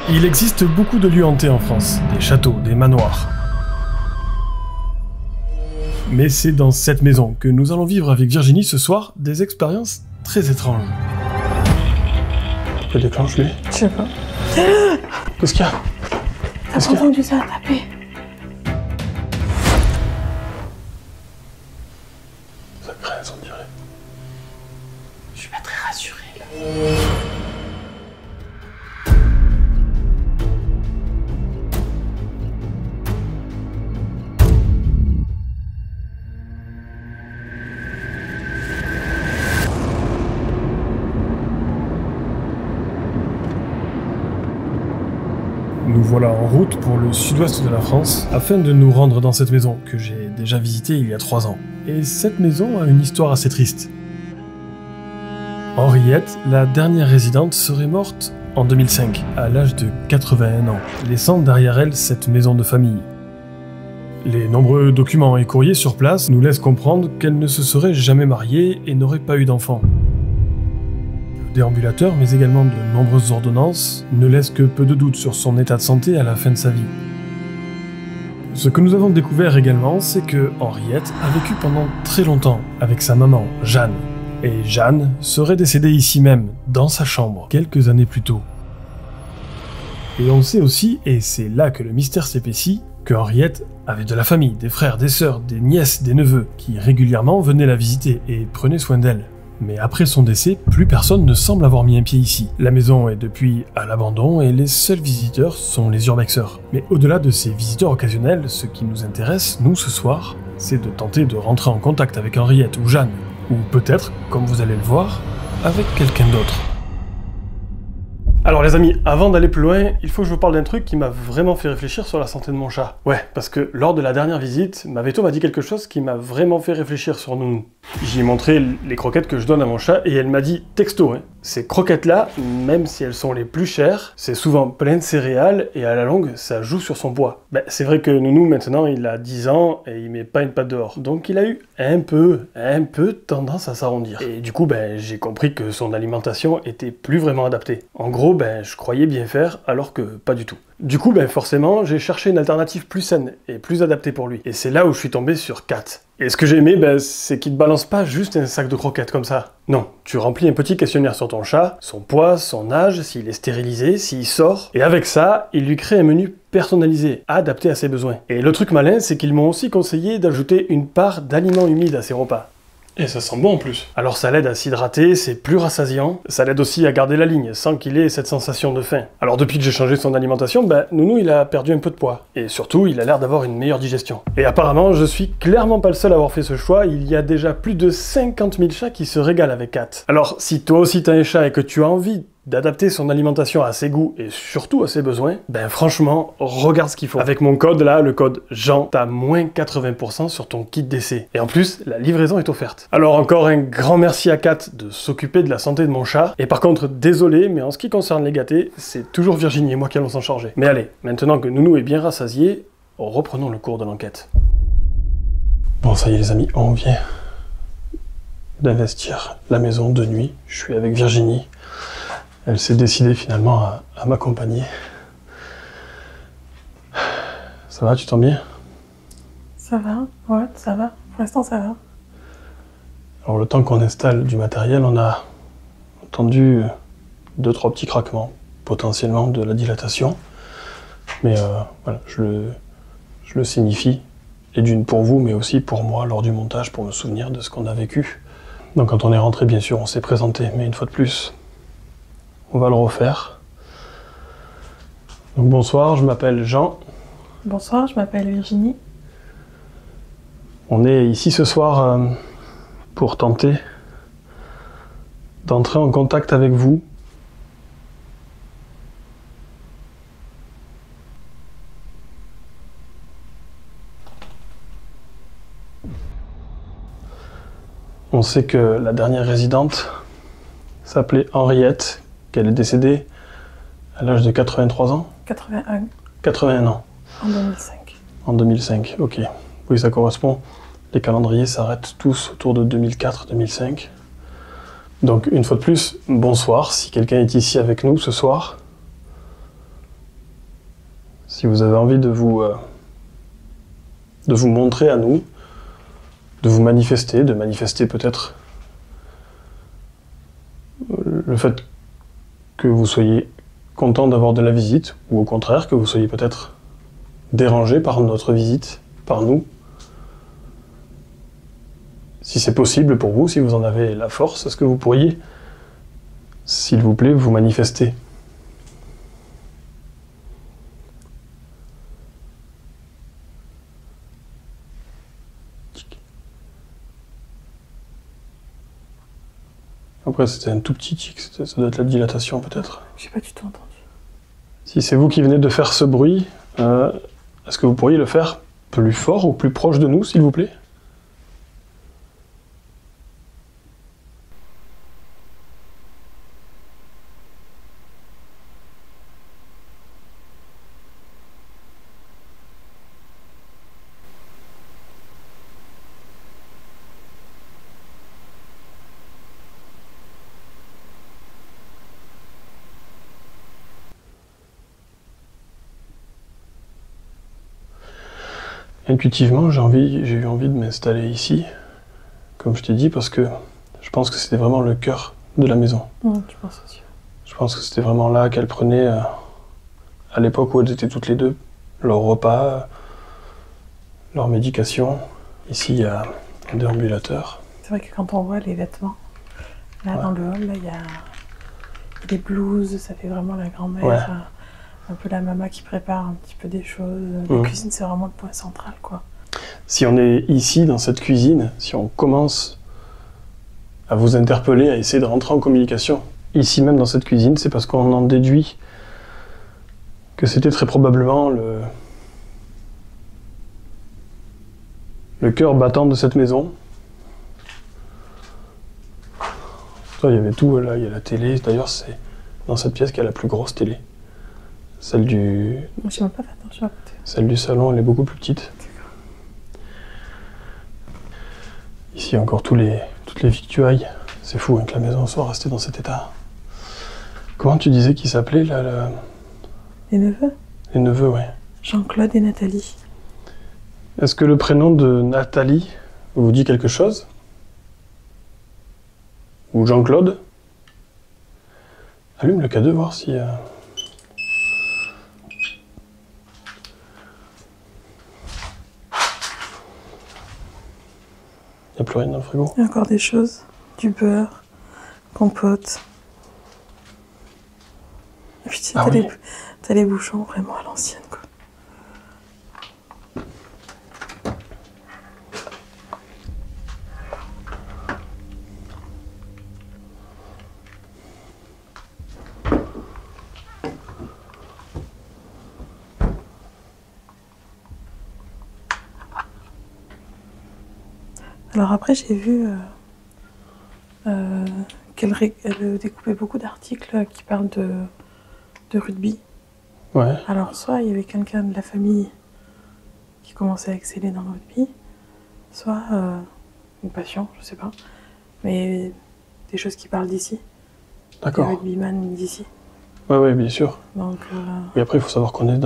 Il existe beaucoup de lieux hantés en France, des châteaux, des manoirs. Mais c'est dans cette maison que nous allons vivre avec Virginie ce soir des expériences très étranges. Pourquoi déclenche lui? Je sais pas. Qu'est-ce qu'il y a? T'as pas entendu ça taper? Ça craint, on dirait. Je suis pas très rassurée là. Nous voilà en route pour le sud-ouest de la France afin de nous rendre dans cette maison que j'ai déjà visitée il y a 3 ans. Et cette maison a une histoire assez triste. Henriette, la dernière résidente, serait morte en 2005, à l'âge de 81 ans, laissant derrière elle cette maison de famille. Les nombreux documents et courriers sur place nous laissent comprendre qu'elle ne se serait jamais mariée et n'aurait pas eu d'enfant. Le déambulateur, mais également de nombreuses ordonnances, ne laissent que peu de doutes sur son état de santé à la fin de sa vie. Ce que nous avons découvert également, c'est que Henriette a vécu pendant très longtemps avec sa maman, Jeanne. Et Jeanne serait décédée ici même, dans sa chambre, quelques années plus tôt. Et on sait aussi, et c'est là que le mystère s'épaissit, que Henriette avait de la famille, des frères, des sœurs, des nièces, des neveux, qui régulièrement venaient la visiter et prenaient soin d'elle. Mais après son décès, plus personne ne semble avoir mis un pied ici. La maison est depuis à l'abandon et les seuls visiteurs sont les urbexeurs. Mais au-delà de ces visiteurs occasionnels, ce qui nous intéresse, nous, ce soir, c'est de tenter de rentrer en contact avec Henriette ou Jeanne. Ou peut-être, comme vous allez le voir, avec quelqu'un d'autre. Alors les amis, avant d'aller plus loin, il faut que je vous parle d'un truc qui m'a vraiment fait réfléchir sur la santé de mon chat. Ouais, parce que lors de la dernière visite, ma veto m'a dit quelque chose qui m'a vraiment fait réfléchir sur nous. J'y ai montré les croquettes que je donne à mon chat et elle m'a dit texto, ces croquettes-là, même si elles sont les plus chères, c'est souvent plein de céréales et à la longue, ça joue sur son poids. C'est vrai que Nounou, maintenant, il a 10 ans et il met pas une patte dehors. Donc il a eu un peu tendance à s'arrondir. Et du coup, j'ai compris que son alimentation était plus vraiment adaptée. En gros, je croyais bien faire alors que pas du tout. Du coup, forcément, j'ai cherché une alternative plus saine et plus adaptée pour lui. Et c'est là où je suis tombé sur Cat. Et ce que j'ai aimé, c'est qu'il te balance pas juste un sac de croquettes comme ça. Non, tu remplis un petit questionnaire sur ton chat, son poids, son âge, s'il est stérilisé, s'il sort. Et avec ça, il lui crée un menu personnalisé, adapté à ses besoins. Et le truc malin, c'est qu'ils m'ont aussi conseillé d'ajouter une part d'aliments humides à ses repas. Et ça sent bon en plus. Alors ça l'aide à s'hydrater, c'est plus rassasiant. Ça l'aide aussi à garder la ligne, sans qu'il ait cette sensation de faim. Alors depuis que j'ai changé son alimentation, Nounou il a perdu un peu de poids. Et surtout, il a l'air d'avoir une meilleure digestion. Et apparemment, je suis clairement pas le seul à avoir fait ce choix, il y a déjà plus de 50 000 chats qui se régalent avec Cat. Alors si toi aussi t'as un chat et que tu as envie d'adapter son alimentation à ses goûts et surtout à ses besoins, franchement, regarde ce qu'il faut. Avec mon code là, le code Jean, t'as moins 80% sur ton kit d'essai. Et en plus, la livraison est offerte. Alors encore un grand merci à Kat de s'occuper de la santé de mon chat. Et par contre, désolé, mais en ce qui concerne les gâtés, c'est toujours Virginie et moi qui allons s'en charger. Mais allez, maintenant que Nounou est bien rassasié, reprenons le cours de l'enquête. Bon, ça y est les amis, on vient d'investir la maison de nuit. Je suis avec Virginie. Elle s'est décidée finalement à m'accompagner. Ça va, tu t'en bien? Ça va, ouais, ça va. Pour l'instant, ça va. Alors le temps qu'on installe du matériel, on a entendu 2-3 petits craquements, potentiellement de la dilatation. Mais voilà, je le signifie. Et d'une pour vous, mais aussi pour moi, lors du montage, pour me souvenir de ce qu'on a vécu. Donc quand on est rentré, bien sûr, on s'est présenté, mais une fois de plus, on va le refaire. Donc bonsoir, je m'appelle Jean. Bonsoir, je m'appelle Virginie. On est ici ce soir pour tenter d'entrer en contact avec vous. On sait que la dernière résidente s'appelait Henriette, qu'elle est décédée à l'âge de 83 ans. 81. 81 ans. En 2005. En 2005, ok. Oui, ça correspond. Les calendriers s'arrêtent tous autour de 2004-2005. Donc, une fois de plus, bonsoir, si quelqu'un est ici avec nous ce soir. si vous avez envie de vous montrer à nous, de vous manifester, de manifester peut-être le fait que vous soyez content d'avoir de la visite, ou au contraire, que vous soyez peut-être dérangé par notre visite, par nous. Si c'est possible pour vous, si vous en avez la force, est-ce que vous pourriez, s'il vous plaît, vous manifester? Après, c'était un tout petit tic, ça doit être la dilatation peut-être. J'ai pas du tout entendu. Si c'est vous qui venez de faire ce bruit, est-ce que vous pourriez le faire plus fort ou plus proche de nous, s'il vous plaît? Intuitivement, j'ai eu envie de m'installer ici, comme je t'ai dit, parce que je pense que c'était vraiment le cœur de la maison. Je pense aussi. Je pense que c'était vraiment là qu'elles prenaient, à l'époque où elles étaient toutes les deux, leur repas, leur médication. Ici, il y a un déambulateur. C'est vrai que quand on voit les vêtements, là dans le hall, là, il y a des blouses, ça fait vraiment la grand-mère. Ouais. Un peu la maman qui prépare un petit peu des choses. La cuisine, c'est vraiment le point central, quoi. Si on est ici, dans cette cuisine, si on commence à vous interpeller, à essayer de rentrer en communication, ici même dans cette cuisine, c'est parce qu'on en déduit que c'était très probablement le cœur battant de cette maison. Là, il y avait tout, là, il y a la télé. D'ailleurs, c'est dans cette pièce qu'il y a la plus grosse télé. Celle du... Moi, je n'ai même pas fait attention à côté. Celle du salon, elle est beaucoup plus petite. Ici, encore toutes les victuailles. C'est fou que la maison soit restée dans cet état. Comment tu disais qu'ils s'appelaient, là, Les neveux? Les neveux, ouais. Jean-Claude et Nathalie. Est-ce que le prénom de Nathalie vous dit quelque chose? Ou Jean-Claude? Allume le K2, voir si... Il n'y a plus rien dans le frigo. Il y a encore des choses. Du beurre, compote. Et puis t'as les bouchons vraiment à l'ancienne, quoi. Alors après, j'ai vu qu'elle découpait beaucoup d'articles qui parlent de rugby. Ouais. Alors soit il y avait quelqu'un de la famille qui commençait à exceller dans le rugby, soit une passion, je sais pas, mais des choses qui parlent d'ici. D'accord. Des rugbyman d'ici. Ouais, bien sûr. Donc, Et après, il faut savoir qu'on est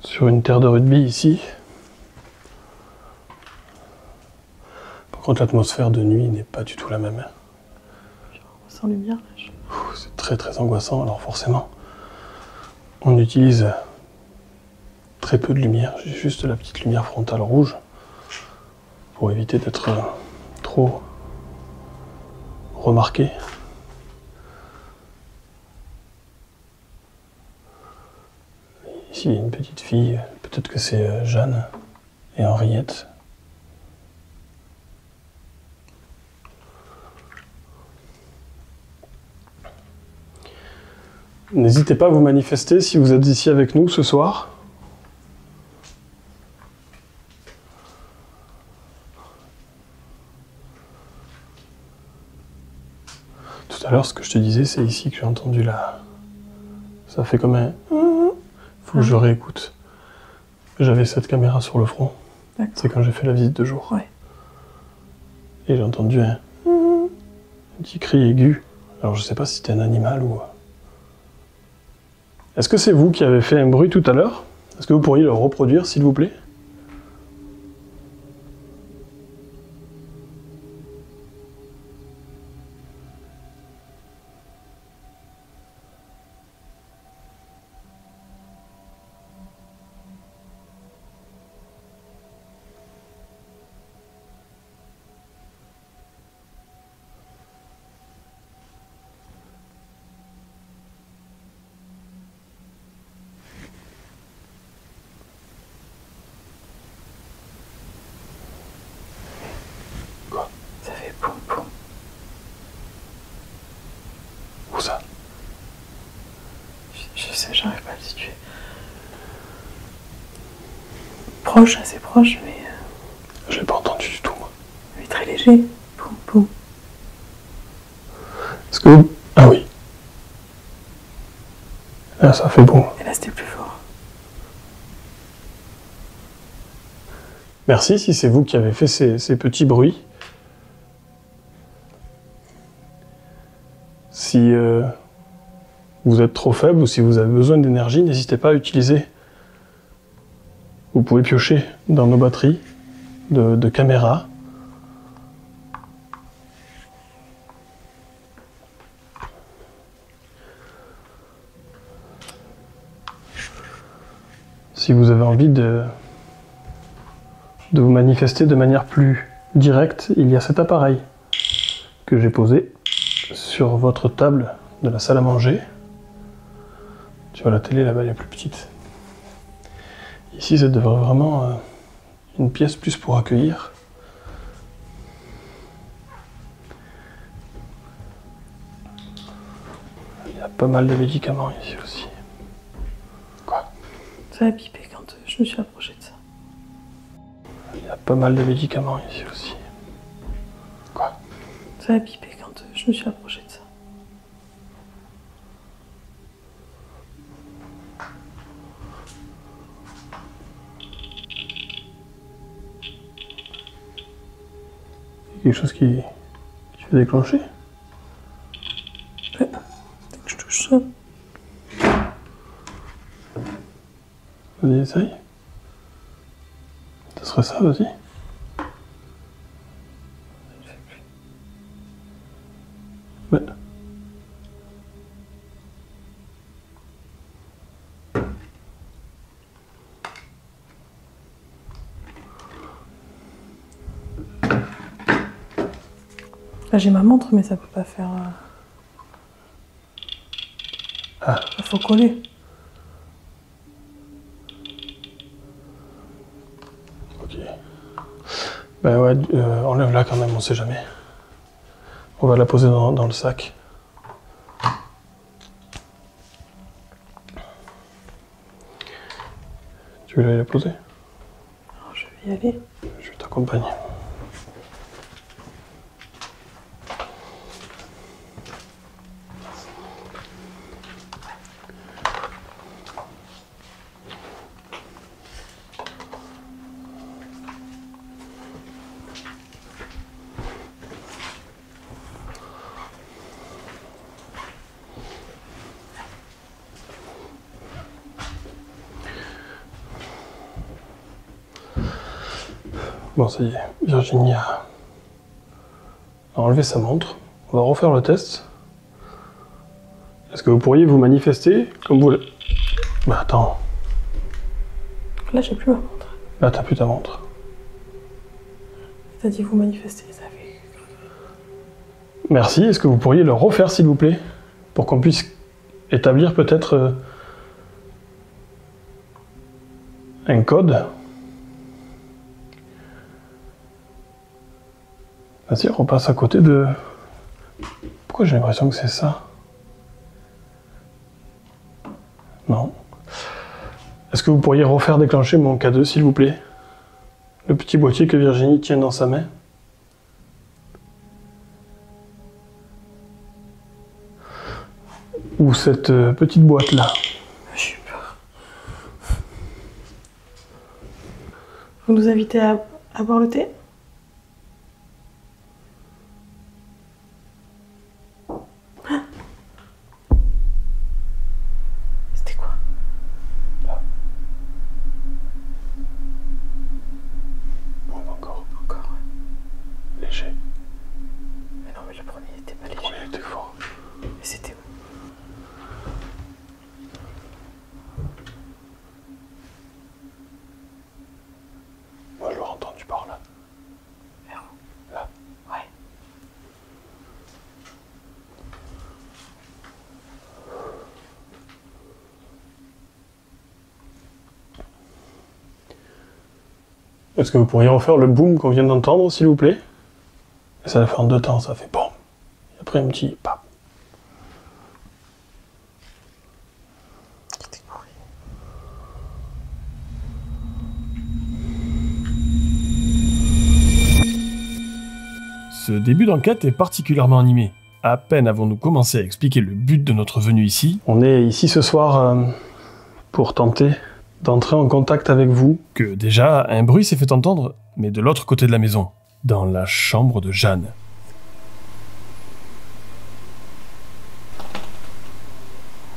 sur une terre de rugby ici. Par contre, l'atmosphère de nuit n'est pas du tout la même. sans lumière, là, C'est très très angoissant, alors forcément, on utilise très peu de lumière. J'ai juste la petite lumière frontale rouge pour éviter d'être trop remarqué. Ici, il y a une petite fille, peut-être que c'est Jeanne et Henriette. N'hésitez pas à vous manifester si vous êtes ici avec nous ce soir. Tout à l'heure, ce que je te disais, c'est ici que j'ai entendu la... Ça fait comme un... Faut que je réécoute. J'avais cette caméra sur le front. C'est quand j'ai fait la visite de jour. Ouais. Et j'ai entendu un petit cri aigu. Alors je sais pas si c'était un animal ou... Est-ce que c'est vous qui avez fait un bruit tout à l'heure? Est-ce que vous pourriez le reproduire, s'il vous plaît? Ça fait poum poum. Où ça? Je sais, j'arrive pas à le situer. Proche, assez proche, mais Je l'ai pas entendu du tout, moi. très léger. Poum poum. Est-ce que vous... Ah oui. Là, ça fait bon. Et là, c'était plus fort. Merci si c'est vous qui avez fait ces petits bruits. Si vous êtes trop faible ou si vous avez besoin d'énergie, n'hésitez pas à utiliser. Vous pouvez piocher dans nos batteries de caméra. Si vous avez envie de vous manifester de manière plus directe, il y a cet appareil que j'ai posé sur votre table de la salle à manger. Tu vois, la télé là-bas, elle est plus petite. Ici, ça devrait vraiment une pièce plus pour accueillir. Il y a pas mal de médicaments ici aussi. Quoi? Ça a pipé quand je me suis approchée de ça. Il y a pas mal de médicaments ici aussi. Quoi? Ça a pipé quand je me suis approchée de ça. Quelque chose qui fait déclencher? Ouais. Dès que je touche ça. Vas-y, essaye. Ça serait ça, vas-y. Ouais. Là, j'ai ma montre, mais ça peut pas faire. Ah. Il faut coller. Ok. Ben ouais, enlève-la quand même, on sait jamais. On va la poser dans le sac. Tu veux aller la poser? Alors, je vais y aller. Je vais t'accompagner. Bon, ça y est, Virginie a enlevé sa montre. On va refaire le test. Est-ce que vous pourriez vous manifester comme vous... Bah attends, Là, j'ai plus ma montre. là t'as plus ta montre. T'as dit vous manifester, ça fait. Merci, est-ce que vous pourriez le refaire s'il vous plaît? Pour qu'on puisse établir peut-être un code. Vas-y, repasse à côté de... Pourquoi j'ai l'impression que c'est ça? Non. Est-ce que vous pourriez refaire déclencher mon K2 s'il vous plaît? Le petit boîtier que Virginie tient dans sa main. Ou cette petite boîte là. J'ai eu peur. Vous nous invitez à boire le thé? C'était quoi? Est-ce que vous pourriez refaire le boom qu'on vient d'entendre, s'il vous plaît? Et ça le fait en 2 temps, ça fait BOUM. Et après un petit PAP. Ce début d'enquête est particulièrement animé. À peine avons-nous commencé à expliquer le but de notre venue ici, On est ici ce soir pour tenter d'entrer en contact avec vous. que déjà un bruit s'est fait entendre, mais de l'autre côté de la maison, dans la chambre de Jeanne.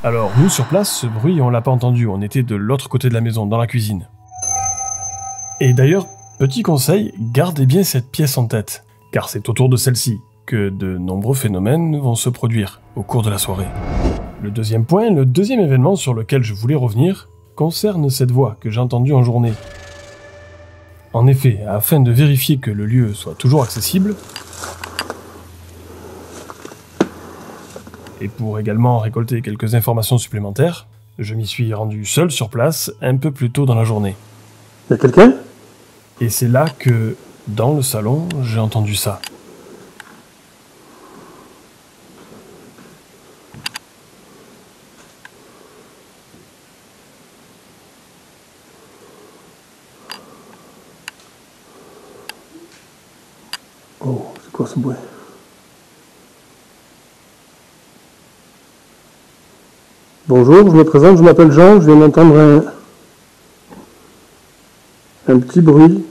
Alors nous sur place, ce bruit on l'a pas entendu, on était de l'autre côté de la maison, dans la cuisine. Et d'ailleurs, petit conseil, gardez bien cette pièce en tête, car c'est autour de celle-ci que de nombreux phénomènes vont se produire au cours de la soirée. Le deuxième point, le deuxième événement sur lequel je voulais revenir, concerne cette voix que j'ai entendue en journée. En effet, afin de vérifier que le lieu soit toujours accessible, et pour également récolter quelques informations supplémentaires, je m'y suis rendu seul sur place un peu plus tôt dans la journée. Y'a quelqu'un? Et c'est là que, dans le salon, j'ai entendu ça. Oh, c'est quoi ce bruit? Bonjour, je me présente, je m'appelle Jean, je viens d'entendre un petit bruit.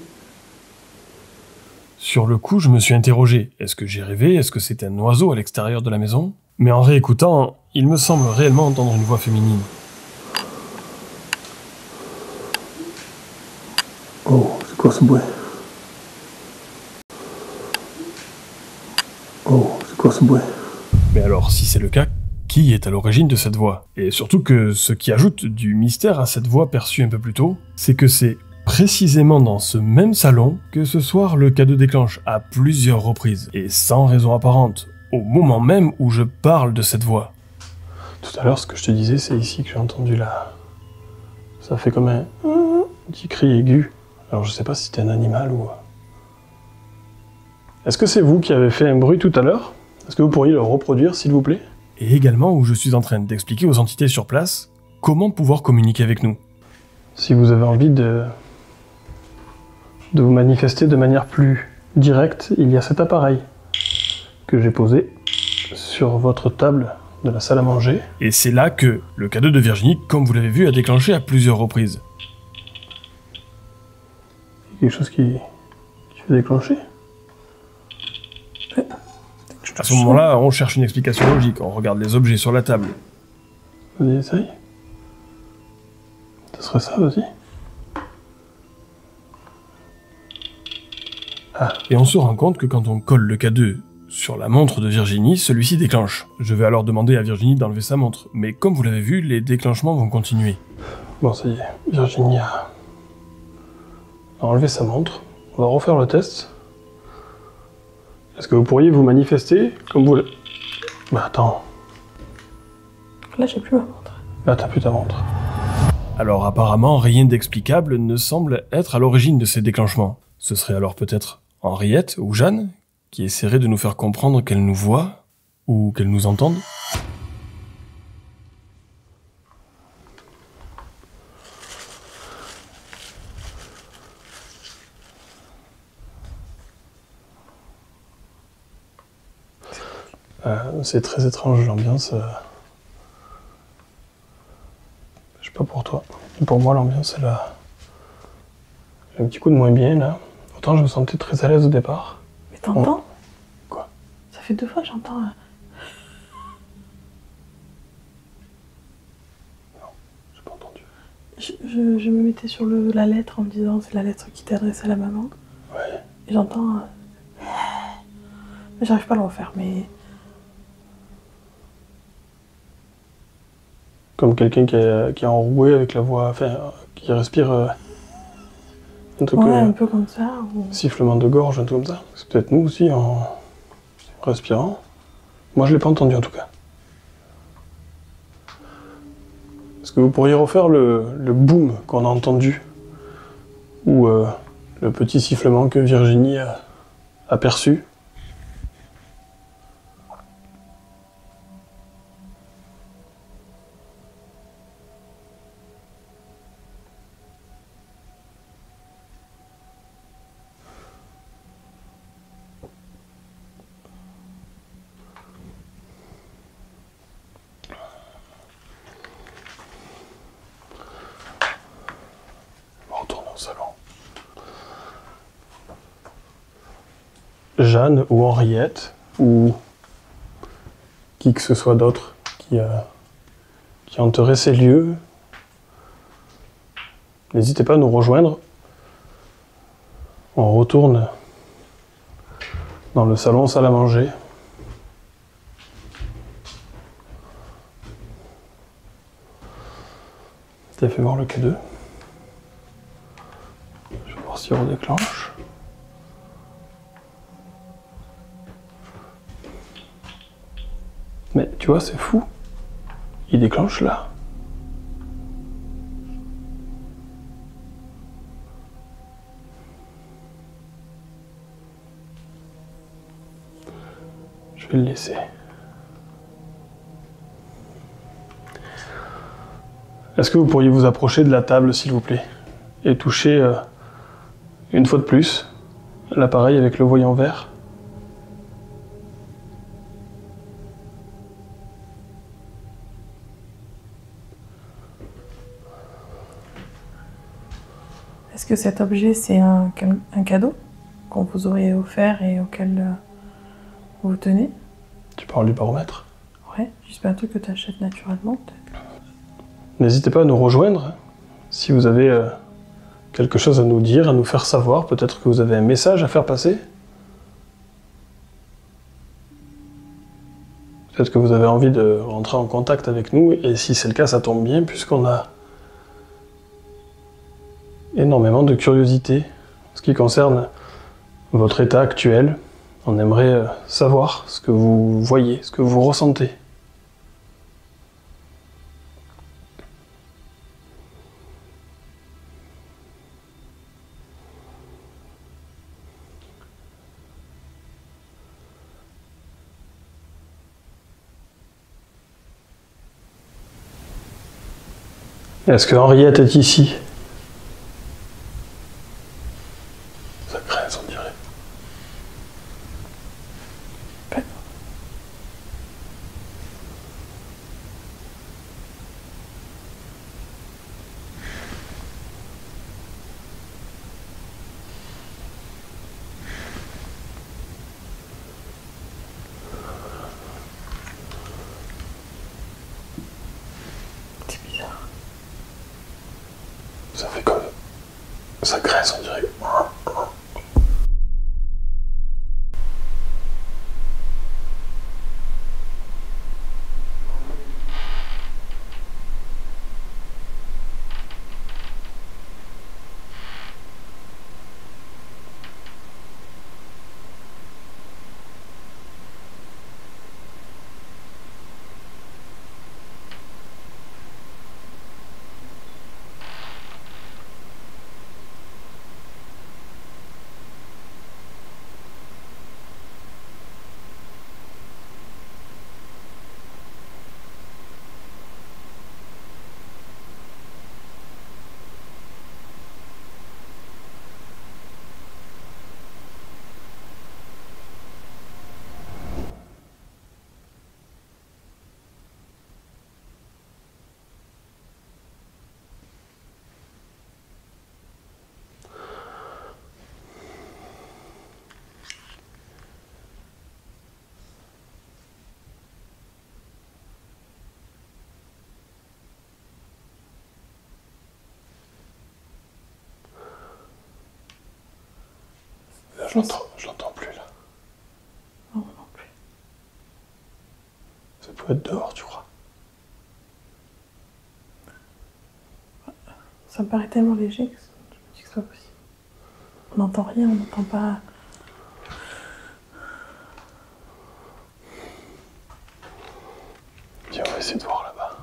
Sur le coup, je me suis interrogé. Est-ce que j'ai rêvé? Est-ce que c'est un oiseau à l'extérieur de la maison? Mais en réécoutant, il me semble réellement entendre une voix féminine. Oh, c'est quoi ce bruit? Oh, c'est quoi ce bruit? Mais alors, si c'est le cas, qui est à l'origine de cette voix? Et surtout que ce qui ajoute du mystère à cette voix perçue un peu plus tôt, c'est que c'est précisément dans ce même salon que ce soir le K2 déclenche à plusieurs reprises, et sans raison apparente, au moment même où je parle de cette voix. Tout à l'heure, ce que je te disais, c'est ici que j'ai entendu là. Ça fait comme un petit cri aigu. Alors je sais pas si c'était un animal ou... Est-ce que c'est vous qui avez fait un bruit tout à l'heure? Est-ce que vous pourriez le reproduire, s'il vous plaît? Et également où je suis en train d'expliquer aux entités sur place comment pouvoir communiquer avec nous. Si vous avez envie de vous manifester de manière plus directe, il y a cet appareil que j'ai posé sur votre table de la salle à manger. Et c'est là que le K2 de Virginie, comme vous l'avez vu, a déclenché à plusieurs reprises. Quelque chose qui fait déclencher? À ce moment-là, on cherche une explication logique, on regarde les objets sur la table. Vas-y, essaye. Ce serait ça aussi. Ah. Et on se rend compte que quand on colle le K2 sur la montre de Virginie, celui-ci déclenche. Je vais alors demander à Virginie d'enlever sa montre, mais comme vous l'avez vu, les déclenchements vont continuer. Bon, ça y est, Virginie a enlevé sa montre. On va refaire le test. Est-ce que vous pourriez vous manifester comme vous le... Bah attends, Là, j'ai plus ma montre. là t'as plus ta montre. Alors apparemment, rien d'explicable ne semble être à l'origine de ces déclenchements. Ce serait alors peut-être Henriette ou Jeanne qui essaieraient de nous faire comprendre qu'elles nous voient ou qu'elles nous entendent. C'est très étrange l'ambiance. Je sais pas pour toi. Pour moi, l'ambiance, elle a... J'ai un petit coup de moins bien là. Autant je me sentais très à l'aise au départ. Mais t'entends? Quoi? Ça fait 2 fois que j'entends... J'ai pas entendu. Je me mettais sur la lettre en me disant c'est la lettre qui t'est adressée à la maman. Ouais. Et j'entends... Mais j'arrive pas à le refaire, mais... Comme quelqu'un qui est enroué avec la voix, enfin, qui respire un truc, Ouais, un peu comme ça. Ou... sifflement de gorge, un truc comme ça. C'est peut-être nous aussi en respirant. Moi je l'ai pas entendu en tout cas. Est-ce que vous pourriez refaire le boom qu'on a entendu? Ou le petit sifflement que Virginie a perçu. Salon. Jeanne ou Henriette ou qui que ce soit d'autre qui hanterait ces lieux, n'hésitez pas à nous rejoindre. On retourne dans le salon salle à manger. T'as fait voir le Q2. Si on redéclenche. Mais tu vois, c'est fou. Il déclenche là. Je vais le laisser. Est-ce que vous pourriez vous approcher de la table, s'il vous plaît, et toucher une fois de plus l'appareil avec le voyant vert? Est-ce que cet objet, c'est un cadeau qu'on vous aurait offert et auquel vous tenez? Tu parles du baromètre? Ouais, juste pas un truc que tu achètes naturellement, peut-être. N'hésitez pas à nous rejoindre si vous avez quelque chose à nous dire, à nous faire savoir. Peut-être que vous avez un message à faire passer. Peut-être que vous avez envie de rentrer en contact avec nous, et si c'est le cas, ça tombe bien, puisqu'on a énormément de curiosité en ce qui concerne votre état actuel. On aimerait savoir ce que vous voyez, ce que vous ressentez. Est-ce que Henriette est ici? Ça grince, on dirait. C'est bizarre. Ça fait comme... Ça grince, on dirait. Je l'entends plus là. Non, non plus. Ça peut être dehors, tu crois? Ça me paraît tellement léger que je me dis que c'est pas possible. On n'entend rien, on n'entend pas. Tiens, on va essayer de voir là-bas.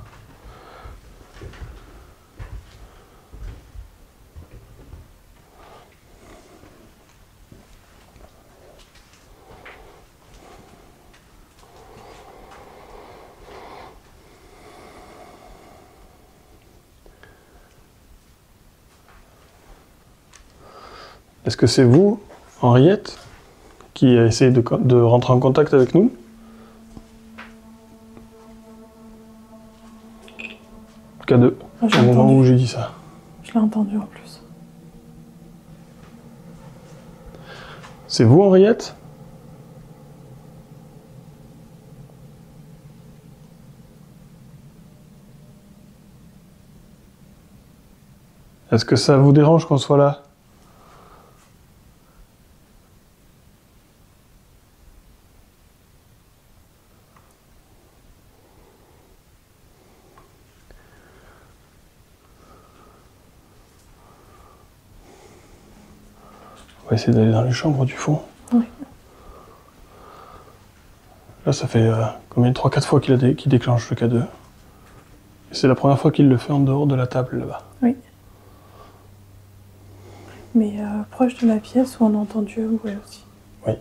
Est-ce que c'est vous, Henriette, qui a essayé de rentrer en contact avec nous? K2, Ah, j'ai au moment entendu. où j'ai dit ça. Je l'ai entendu en plus. C'est vous, Henriette? Est-ce que ça vous dérange qu'on soit là? On va essayer d'aller dans les chambres du fond. Oui. Là, ça fait combien? 3-4 fois qu'il déclenche le K2. Et c'est la première fois qu'il le fait en dehors de la table, là-bas. Oui. Mais proche de la pièce où on a entendu un bruit aussi. Oui.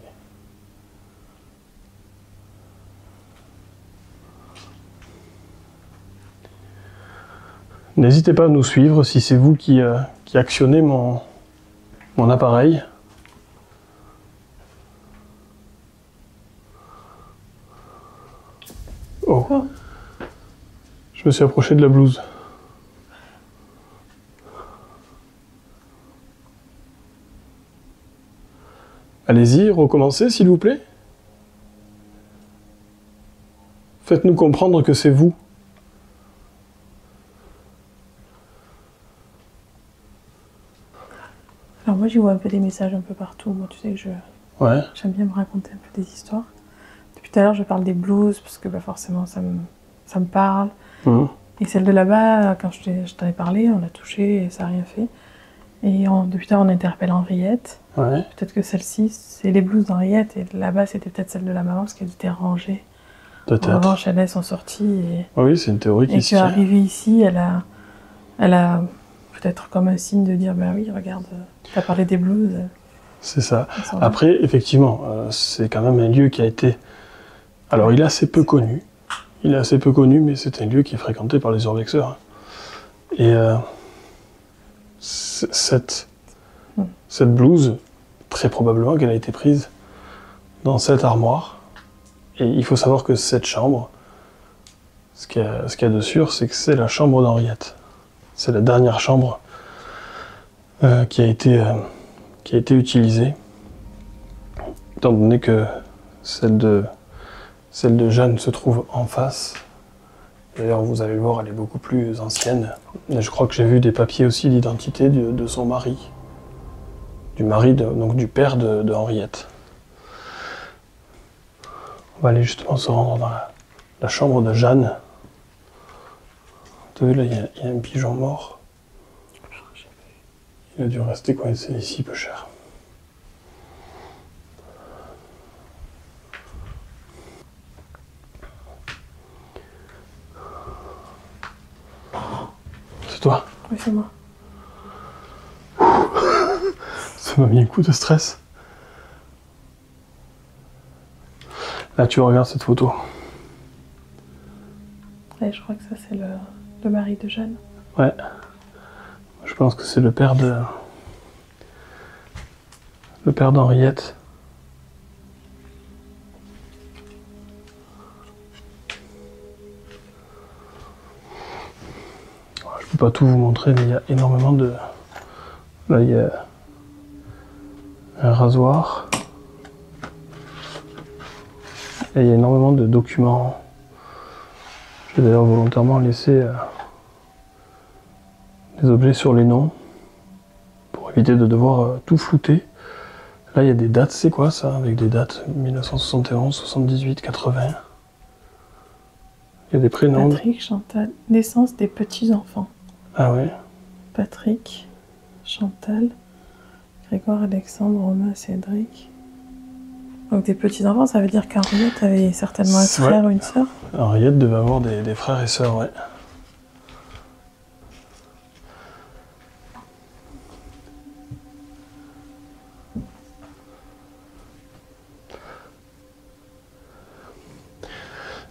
N'hésitez pas à nous suivre si c'est vous qui actionnez mon appareil. Oh. Oh. Je me suis approché de la blouse. Allez-y, recommencez s'il vous plaît. Faites-nous comprendre que c'est vous. Alors moi j'y vois un peu des messages un peu partout. Moi tu sais que Ouais. j'aime bien me raconter un peu des histoires. Depuis tout à l'heure je parle des blues parce que forcément ça me parle. Mmh. Et celle de là-bas, quand je t'en ai parlé, on l'a touchée et ça n'a rien fait. Et depuis tout à l'heure on interpelle Henriette. Ouais. Peut-être que celle-ci c'est les blues d'Henriette et là-bas c'était peut-être celle de la maman parce qu'elle était rangée. En Peut-être. revanche elles sont sorties et... Oui, c'est une théorie qui Et se tient. qu'arrivée ici, elle a peut-être comme un signe de dire, ben oui, regarde, t'as parlé des blues. C'est ça. elles sont là. Après, effectivement, c'est quand même un lieu qui a été... Alors, il est assez peu connu. Il est assez peu connu, mais c'est un lieu qui est fréquenté par les urbexeurs. Et cette blouse, très probablement qu'elle a été prise dans cette armoire. Et il faut savoir que cette chambre, ce qu'il y a de sûr, c'est que c'est la chambre d'Henriette. C'est la dernière chambre qui a été utilisée, étant donné que celle de Jeanne se trouve en face. D'ailleurs, vous allez le voir, elle est beaucoup plus ancienne. Et je crois que j'ai vu des papiers aussi d'identité de son mari, du mari, donc du père de Henriette. On va aller justement se rendre dans la chambre de Jeanne. Vous savez, là, il y a un pigeon mort. Il a dû rester coincé ici, peu cher. C'est toi? Oui, c'est moi. Ça m'a mis un coup de stress. Là, tu regardes cette photo. Et je crois que ça, c'est le mari de Jeanne. Ouais. Je pense que c'est le père d'Henriette. Je peux pas tout vous montrer, mais il y a énormément de... Là, il y a un rasoir. Et il y a énormément de documents. J'ai d'ailleurs volontairement laissé des objets sur les noms pour éviter de devoir tout flouter. Là, il y a des dates, c'est quoi ça? Avec des dates 1971, 78, 80. Il y a des prénoms. Patrick, Chantal, naissance des petits-enfants. Ah ouais. Patrick, Chantal, Grégoire, Alexandre, Romain, Cédric. Donc des petits-enfants, ça veut dire qu'Henriette avait certainement un frère ou une sœur. Henriette devait avoir des frères et sœurs, ouais.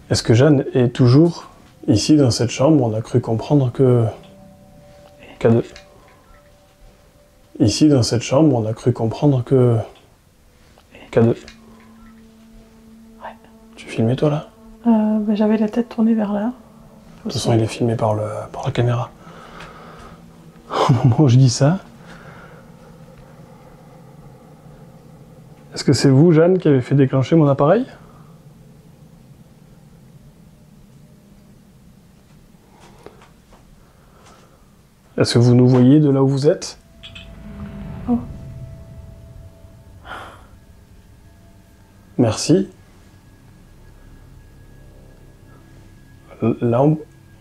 Est-ce que Jeanne est toujours ici dans cette chambre? On a cru comprendre que... K2. ici, dans cette chambre, on a cru comprendre que... Ouais. Tu filmais toi là? J'avais la tête tournée vers là. De toute façon, il est filmé par la caméra. Au moment où je dis ça... Est-ce que c'est vous, Jeanne, qui avez fait déclencher mon appareil? Est-ce que vous nous voyez de là où vous êtes? Oh. Merci. Là,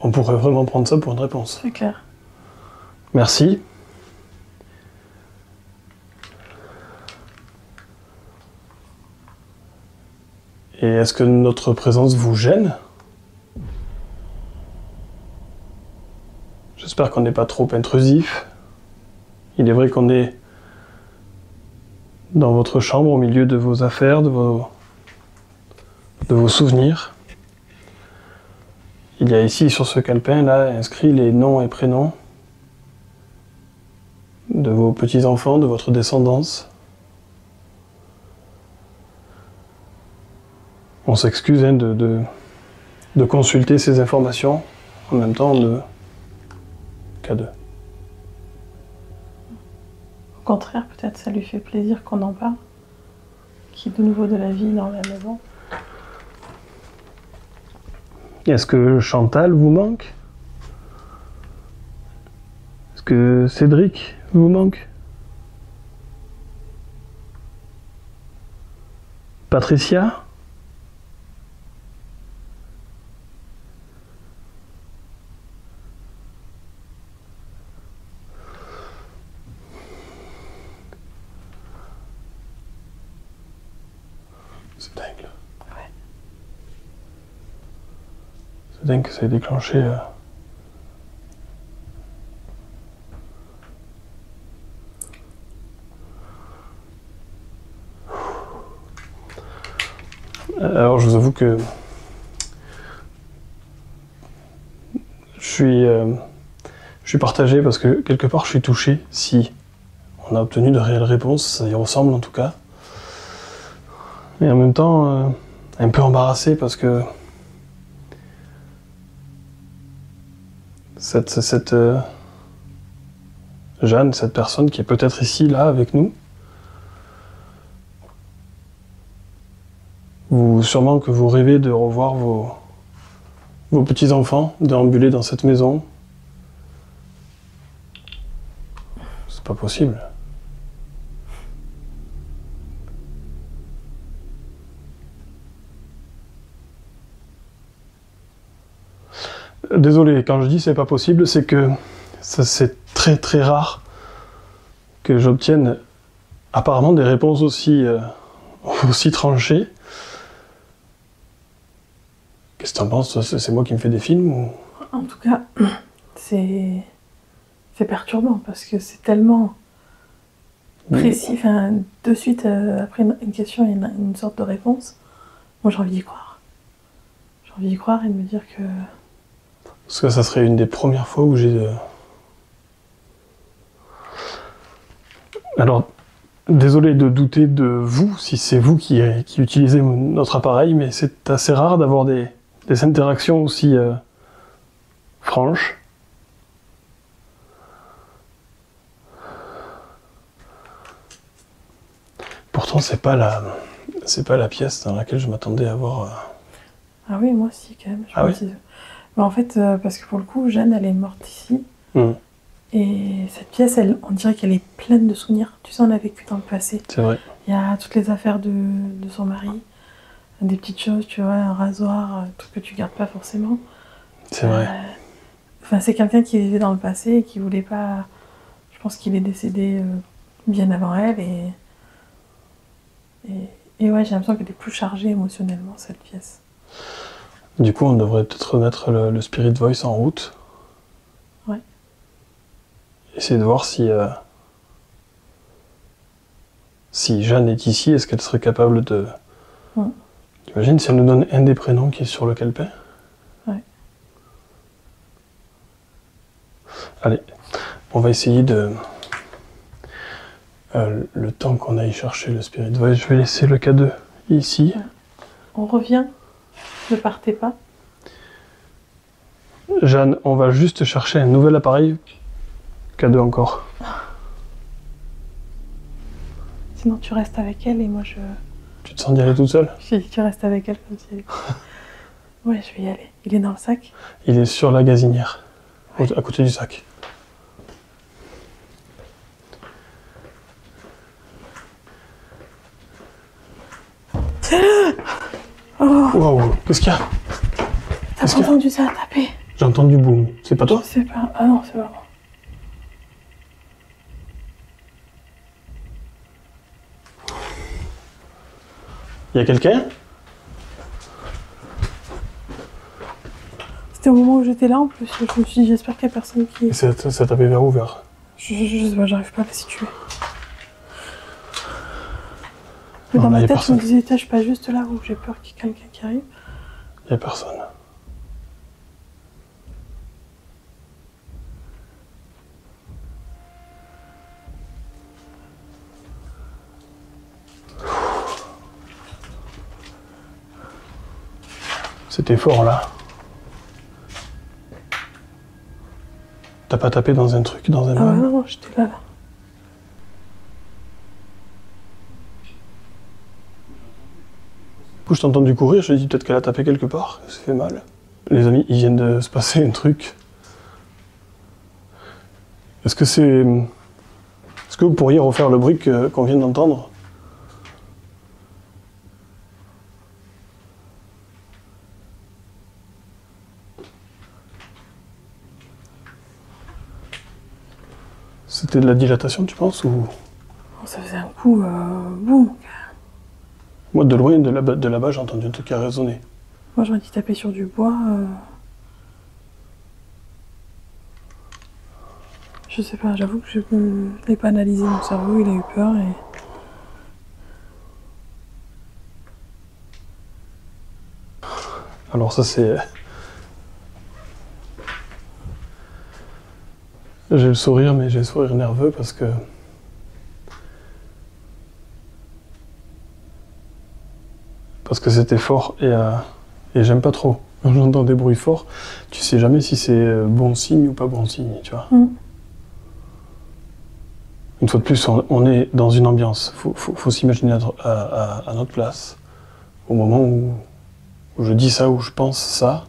on pourrait vraiment prendre ça pour une réponse. C'est clair. Merci. Et est-ce que notre présence vous gêne? J'espère qu'on n'est pas trop intrusif. Il est vrai qu'on est dans votre chambre, au milieu de vos affaires, de vos souvenirs. Il y a ici, sur ce calepin-là, inscrit les noms et prénoms de vos petits-enfants, de votre descendance. On s'excuse hein, de consulter ces informations. En même temps, cas de... Au contraire, peut-être ça lui fait plaisir qu'on en parle. Qu'il y ait de nouveau de la vie dans la maison. Est-ce que Chantal vous manque? Est-ce que Cédric vous manque? Patricia? C'est dingue là. Ouais. C'est dingue que ça ait déclenché... Alors je vous avoue que je suis partagé parce que quelque part je suis touché si on a obtenu de réelles réponses, ça y ressemble en tout cas. Et en même temps un peu embarrassé parce que cette Jeanne, cette personne qui est peut-être ici, là, avec nous, sûrement que vous rêvez de revoir vos petits-enfants déambuler dans cette maison. C'est pas possible. Désolé, quand je dis c'est pas possible, c'est que c'est très très rare que j'obtienne apparemment des réponses aussi tranchées. Qu'est-ce que t'en penses? C'est moi qui me fais des films ou... En tout cas, c'est perturbant parce que c'est tellement précis. Enfin, de suite, après une question, il y a une sorte de réponse. Moi, j'ai envie d'y croire. J'ai envie d'y croire et de me dire que... Parce que ça serait une des premières fois où j'ai... Alors, désolé de douter de vous, si c'est vous qui utilisez notre appareil, mais c'est assez rare d'avoir des interactions aussi franches. Pourtant, c'est pas la pièce dans laquelle je m'attendais à voir... Ah oui, moi aussi, quand même. Ah oui? Mais en fait, parce que pour le coup, Jeanne, elle est morte ici. Et cette pièce, on dirait qu'elle est pleine de souvenirs. Tu sais, on a vécu dans le passé. C'est vrai. Il y a toutes les affaires de son mari, des petites choses, tu vois, un rasoir, tout que tu gardes pas forcément. C'est vrai. Enfin, c'est quelqu'un qui vivait dans le passé et qui voulait pas... Je pense qu'il est décédé bien avant elle et ouais, j'ai l'impression qu'elle est plus chargée émotionnellement, cette pièce. Du coup, on devrait peut-être remettre le Spirit Voice en route. Ouais. Essayer de voir si Jeanne est ici, est-ce qu'elle serait capable de... T'imagines si elle nous donne un des prénoms qui est sur le calepin? Ouais. Allez, on va essayer Le temps qu'on aille chercher le spirit voice, je vais laisser le K2 ici. On revient. Ne partez pas. Jeanne, on va juste chercher un nouvel appareil. K2 encore. Sinon tu restes avec elle et moi je... Tu te sens d'y aller toute seule? J'ai dit tu restes avec elle comme si... Ouais, je vais y aller. Il est dans le sac? Il est sur la gazinière, à côté du sac. Oh, Waouh, qu'est-ce qu'il y a? t'as pas entendu ça taper? J'ai entendu boum. C'est pas toi? Je sais pas. Ah non, c'est pas moi. Il y a quelqu'un? C'était au moment où j'étais là en plus. Je me suis dit, j'espère qu'il y a personne qui... Et ça tapait vers où, vers? Je sais pas, j'arrive pas à la situer. Mais Non, dans là, y ma a tête, je me personne. disais, je suis pas juste là où j'ai peur qu'il y ait quelqu'un qui arrive. Il y a personne. C'était fort là. T'as pas tapé dans un truc, dans un Ah ouais, meuble? non, j'étais là. Du coup, je t'ai entendu courir, je me dis peut-être qu'elle a tapé quelque part, ça fait mal. Les amis, il vient de se passer un truc. Est-ce que c'est... Est-ce que vous pourriez refaire le bruit qu'on vient d'entendre? C'était de la dilatation, tu penses, ou... Oh, ça faisait un coup, boum. Moi, de loin, de là-bas, j'ai entendu un truc qui a résonné. Moi, j'aurais dit taper sur du bois. Je sais pas, j'avoue que je n'ai pas analysé mon cerveau, il a eu peur et... Alors ça, c'est... J'ai le sourire, mais j'ai le sourire nerveux parce que... Parce que c'était fort et j'aime pas trop. Quand j'entends des bruits forts, tu sais jamais si c'est bon signe ou pas bon signe, tu vois. Une fois de plus, on est dans une ambiance. Faut s'imaginer à notre place. Au moment où je dis ça, où je pense ça,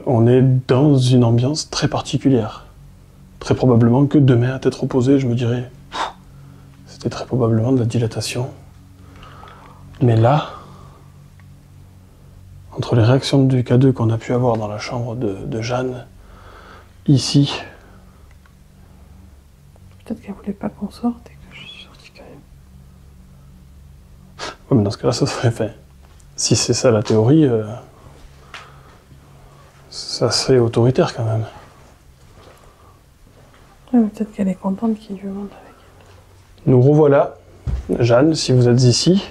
on est dans une ambiance très particulière. Très probablement que demain, à tête reposée, je me dirais c'était très probablement de la dilatation. Mais là, entre les réactions du K2 qu'on a pu avoir dans la chambre de Jeanne, ici... Peut-être qu'elle voulait pas qu'on sorte et que je suis sortie quand même. Ouais, mais dans ce cas-là, ça serait fait. Si c'est ça la théorie, ça serait autoritaire quand même. Ouais, mais peut-être qu'elle est contente qu'il lui monte avec elle. Nous revoilà. Jeanne, si vous êtes ici...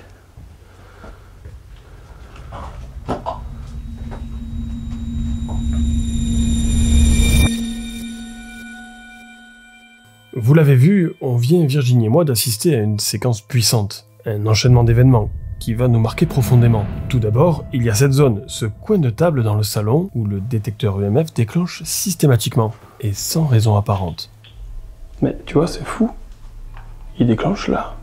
Vous l'avez vu, on vient, Virginie et moi, d'assister à une séquence puissante, un enchaînement d'événements qui va nous marquer profondément. Tout d'abord, il y a cette zone, ce coin de table dans le salon où le détecteur EMF déclenche systématiquement, et sans raison apparente. Mais tu vois, c'est fou. Il déclenche là.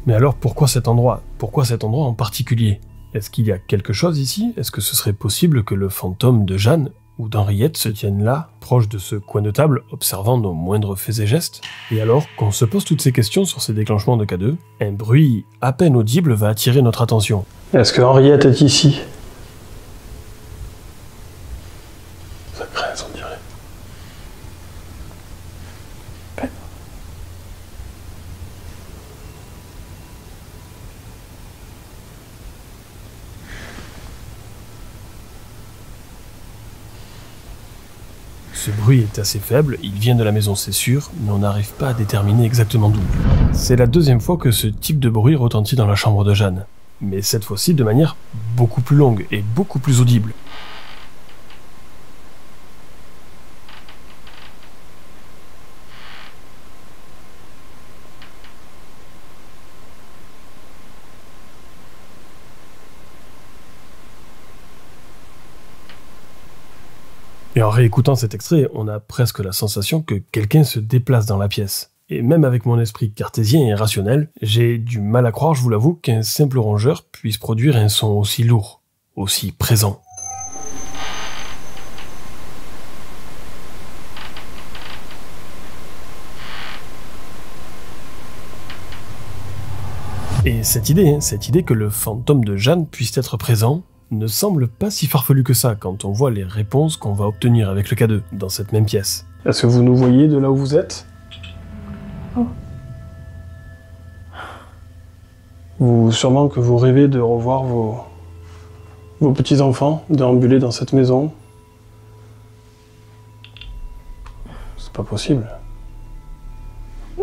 Mais alors pourquoi cet endroit? Pourquoi cet endroit en particulier? Est-ce qu'il y a quelque chose ici? Est-ce que ce serait possible que le fantôme de Jeanne ou d'Henriette se tienne là, proche de ce coin de table, observant nos moindres faits et gestes? Et alors qu'on se pose toutes ces questions sur ces déclenchements de K2, un bruit à peine audible va attirer notre attention. Est-ce que Henriette est ici? Ça craint, on dirait. Ce bruit est assez faible, il vient de la maison c'est sûr, mais on n'arrive pas à déterminer exactement d'où. C'est la deuxième fois que ce type de bruit retentit dans la chambre de Jeanne, mais cette fois-ci de manière beaucoup plus longue et beaucoup plus audible. Et en réécoutant cet extrait, on a presque la sensation que quelqu'un se déplace dans la pièce. Et même avec mon esprit cartésien et rationnel, j'ai du mal à croire, je vous l'avoue, qu'un simple rongeur puisse produire un son aussi lourd, aussi présent. Et cette idée que le fantôme de Jeanne puisse être présent, ne semble pas si farfelu que ça quand on voit les réponses qu'on va obtenir avec le K2 dans cette même pièce. Est-ce que vous nous voyez de là où vous êtes? Oh. Sûrement que vous rêvez de revoir vos petits-enfants déambuler dans cette maison. C'est pas possible.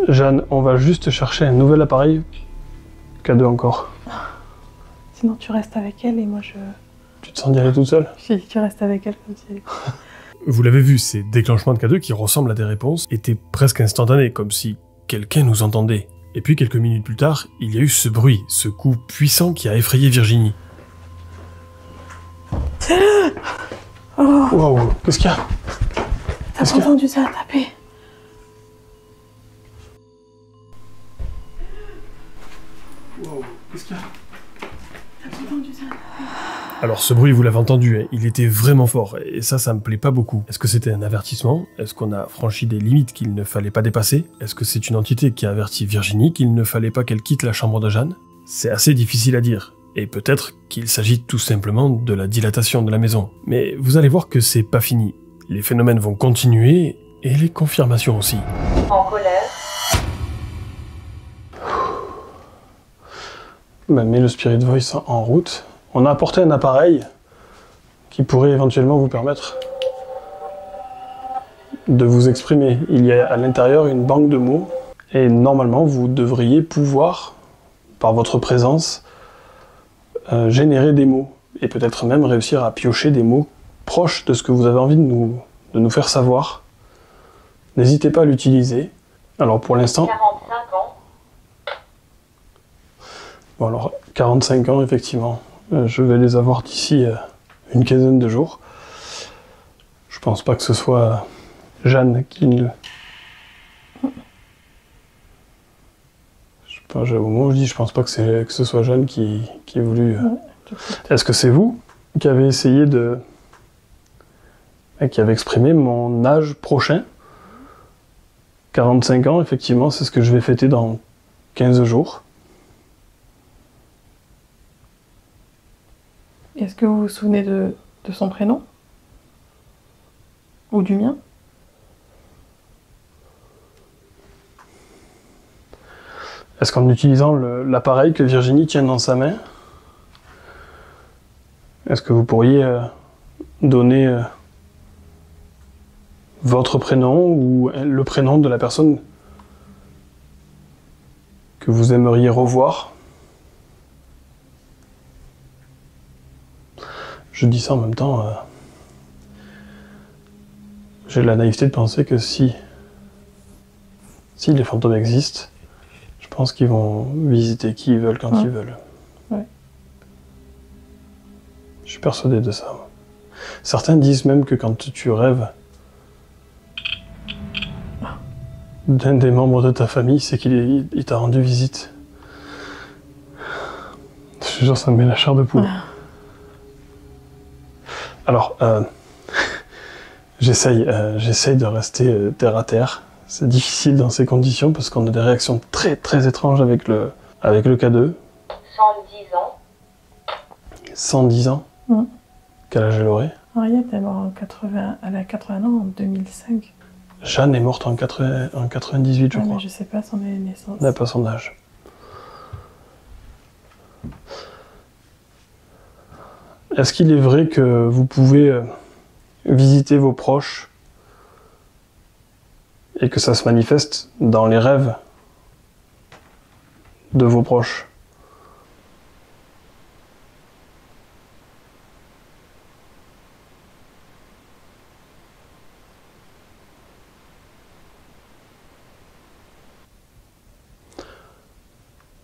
Jeanne, on va juste chercher un nouvel appareil. K2 encore. Sinon tu restes avec elle et moi je... Tu te sens d'y aller toute seule? Tu restes avec elle comme si... Vous l'avez vu, ces déclenchements de K2 qui ressemblent à des réponses étaient presque instantanés, comme si quelqu'un nous entendait. Et puis quelques minutes plus tard, il y a eu ce bruit, ce coup puissant qui a effrayé Virginie. Oh, Wow, qu'est-ce qu'il y a? t'as pas entendu ça taper? Wow, qu'est-ce qu'il y a? Alors ce bruit, vous l'avez entendu, hein, il était vraiment fort, et ça me plaît pas beaucoup. Est-ce que c'était un avertissement? Est-ce qu'on a franchi des limites qu'il ne fallait pas dépasser? Est-ce que c'est une entité qui a averti Virginie qu'il ne fallait pas qu'elle quitte la chambre de Jeanne? C'est assez difficile à dire, et peut-être qu'il s'agit tout simplement de la dilatation de la maison. Mais vous allez voir que c'est pas fini. Les phénomènes vont continuer, et les confirmations aussi. En colère. Bah, mets le Spirit Voice en route. On a apporté un appareil qui pourrait éventuellement vous permettre de vous exprimer. Il y a à l'intérieur une banque de mots et normalement vous devriez pouvoir, par votre présence, générer des mots et peut-être même réussir à piocher des mots proches de ce que vous avez envie de nous faire savoir. N'hésitez pas à l'utiliser. Alors pour l'instant... 45 ans. Bon alors, 45 ans effectivement. Je vais les avoir d'ici une quinzaine de jours. Je pense pas que ce soit Jeanne qui ne... Au moment où je dis je pense pas que ce soit Jeanne qui ait voulu... Est-ce que c'est vous qui avez essayé de... qui avez exprimé mon âge prochain? 45 ans, effectivement, c'est ce que je vais fêter dans 15 jours. Est-ce que vous vous souvenez de son prénom? Ou du mien? Est-ce qu'en utilisant l'appareil que Virginie tient dans sa main, est-ce que vous pourriez donner votre prénom ou le prénom de la personne que vous aimeriez revoir? Je dis ça en même temps, j'ai la naïveté de penser que si les fantômes existent, je pense qu'ils vont visiter qui ils veulent quand ils veulent. Ouais. Je suis persuadé de ça. Certains disent même que quand tu rêves d'un des membres de ta famille, c'est qu'il t'a rendu visite. Je te jure, ça me met la chair de poule. Alors, j'essaye de rester terre à terre. C'est difficile dans ces conditions parce qu'on a des réactions très très étranges avec le K2. 110 ans. 110 ans. Quel âge elle aurait? Henriette est morte elle a 80 ans en 2005. Jeanne est morte en 98, je crois. Mais je sais pas son année de naissance. On n'a pas son âge. Est-ce qu'il est vrai que vous pouvez visiter vos proches et que ça se manifeste dans les rêves de vos proches?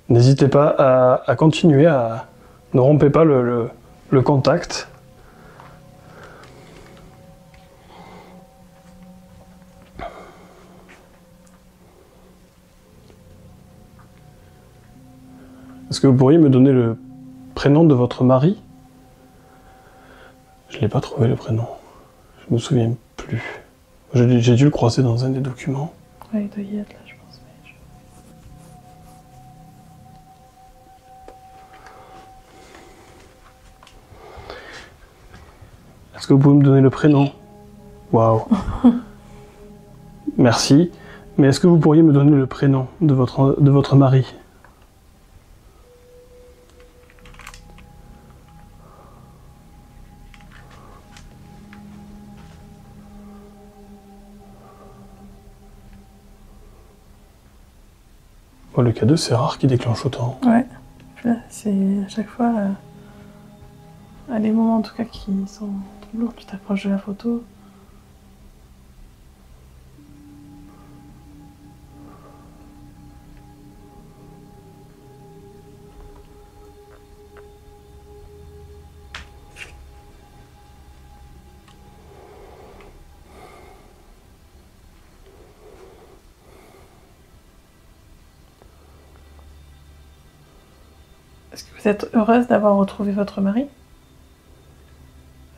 N'hésitez pas à continuer, ne rompez pas le contact. Est-ce que vous pourriez me donner le prénom de votre mari? Je l'ai pas trouvé le prénom. Je me souviens plus. J'ai dû le croiser dans un des documents. Ouais, il doit y être là, je pense. Est-ce que vous pouvez me donner le prénom? Waouh. Merci. Mais est-ce que vous pourriez me donner le prénom de votre mari? Oh, le K2, c'est rare qu'il déclenche autant. Ouais, là, c'est à chaque fois les moments en tout cas qui sont troublants. Tu t'approches de la photo. Est-ce que vous êtes heureuse d'avoir retrouvé votre mari?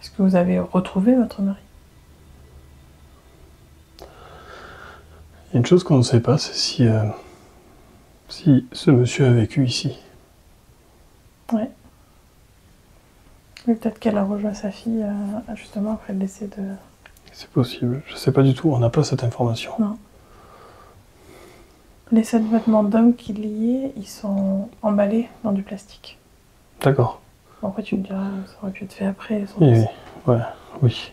Est-ce que vous avez retrouvé votre mari? Il y a une chose qu'on ne sait pas, c'est si ce monsieur a vécu ici. Ouais. Oui, peut-être qu'elle a rejoint sa fille justement après le décès de... C'est possible, je sais pas du tout, on n'a pas cette information. Non. Les 7 vêtements d'homme qu'il y ait, ils sont emballés dans du plastique. D'accord. Bon, après tu me diras, ça aurait pu être fait après. Sans Oui, doute. oui, ouais, oui.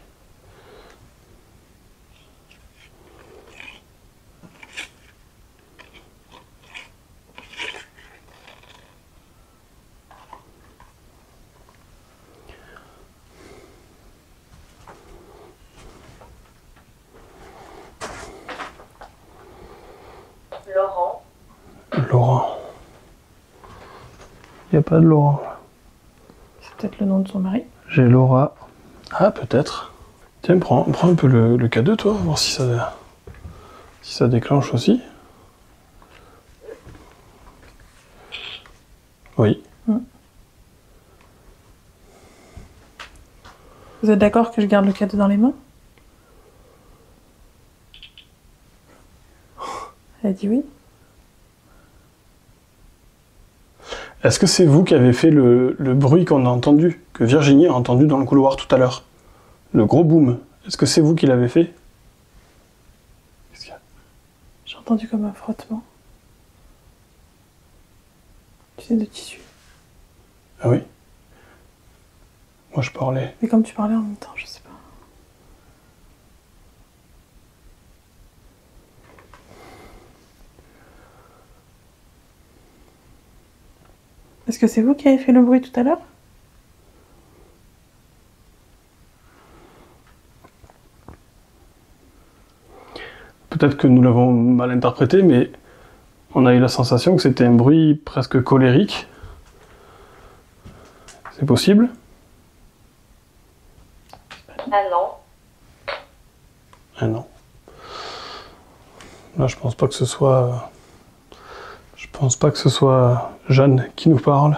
Laurent, Laurent. Il n'y a pas de Laurent. C'est peut-être le nom de son mari. J'ai Laura. Ah, peut-être. Tiens, prends un peu le K2, toi, voir si ça déclenche aussi. Oui. Vous êtes d'accord que je garde le cadeau dans les mains? Elle a dit oui. Est-ce que c'est vous qui avez fait le bruit qu'on a entendu, que Virginie a entendu dans le couloir tout à l'heure? Le gros boom. Est-ce que c'est vous qui l'avez fait? Qu'est-ce qu'il y a? J'ai entendu comme un frottement. Tu sais, de tissu. Ah oui. Moi je parlais. Mais comme tu parlais en même temps, je sais pas. Est-ce que c'est vous qui avez fait le bruit tout à l'heure? Peut-être que nous l'avons mal interprété, mais on a eu la sensation que c'était un bruit presque colérique. C'est possible? ah non, Ah non. Là, je pense pas que ce soit... Je pense pas que ce soit Jeanne qui nous parle.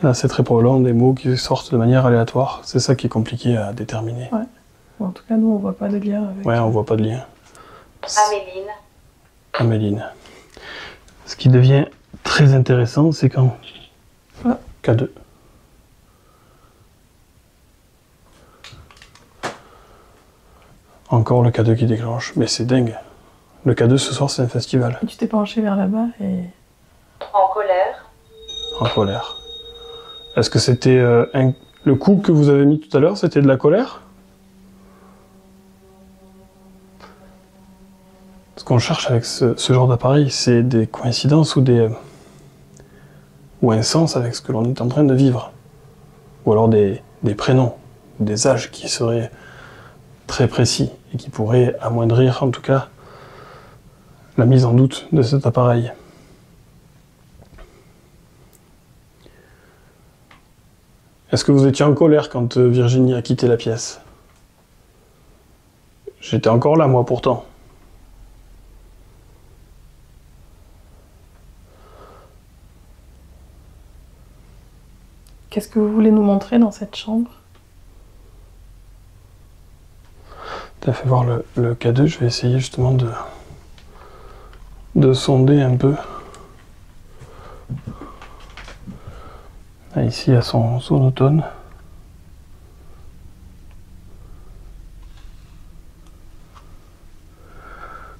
Là, c'est très probablement des mots qui sortent de manière aléatoire. C'est ça qui est compliqué à déterminer. Ouais. Bon, en tout cas, nous, on voit pas de lien avec... Ouais, on voit pas de lien. Améline, Améline. Ce qui devient très intéressant, c'est quand... Ah. K2. Encore le K2 qui déclenche. Mais c'est dingue. Le K2 ce soir, c'est un festival. Et tu t'es penché vers là-bas et... en colère, En colère. Est-ce que c'était le coup que vous avez mis tout à l'heure, c'était de la colère? Ce qu'on cherche avec ce genre d'appareil, c'est des coïncidences ou un sens avec ce que l'on est en train de vivre. Ou alors des prénoms, des âges qui seraient très précis et qui pourraient amoindrir en tout cas la mise en doute de cet appareil. Est-ce que vous étiez en colère quand Virginie a quitté la pièce? J'étais encore là, moi, pourtant. Qu'est-ce que vous voulez nous montrer dans cette chambre? Tu as fait voir le K2, je vais essayer justement de sonder un peu. Là, ici, à son automne.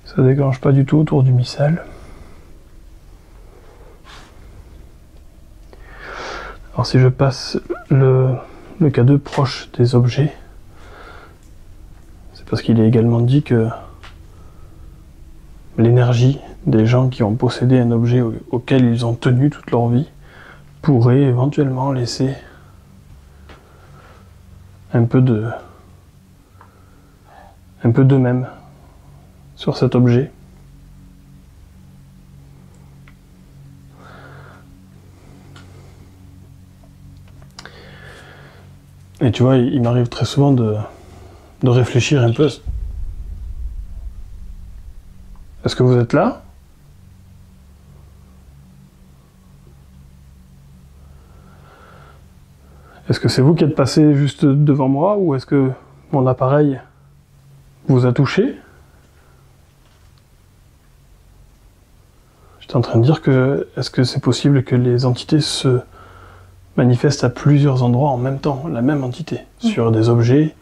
Ça déclenche pas du tout autour du missel. Alors si je passe le K2 proche des objets, c'est parce qu'il est également dit que l'énergie des gens qui ont possédé un objet auquel ils ont tenu toute leur vie pourrait éventuellement laisser un peu d'eux-mêmes sur cet objet. Et tu vois, il m'arrive très souvent de réfléchir un peu. Est-ce que vous êtes là? Est-ce que c'est vous qui êtes passé juste devant moi ou est-ce que mon appareil vous a touché? J'étais en train de dire que est-ce que c'est possible que les entités se manifestent à plusieurs endroits en même temps, la même entité, sur des objets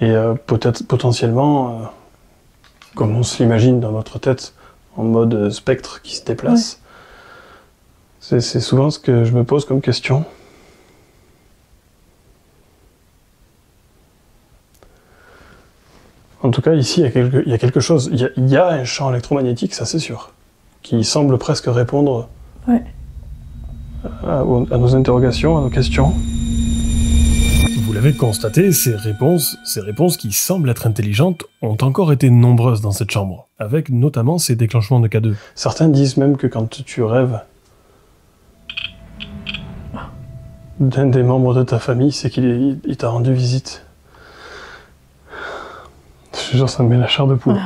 et peut-être potentiellement, comme on se l'imagine dans notre tête, en mode spectre qui se déplace. C'est souvent ce que je me pose comme question. En tout cas, ici, il y a quelque chose. Il y a un champ électromagnétique, ça c'est sûr, qui semble presque répondre à nos interrogations, à nos questions. Vous l'avez constaté, ces réponses qui semblent être intelligentes ont encore été nombreuses dans cette chambre, avec notamment ces déclenchements de K2. Certains disent même que quand tu rêves d'un des membres de ta famille, c'est qu'il t'a rendu visite. Je te jure, ça me met la chair de poule.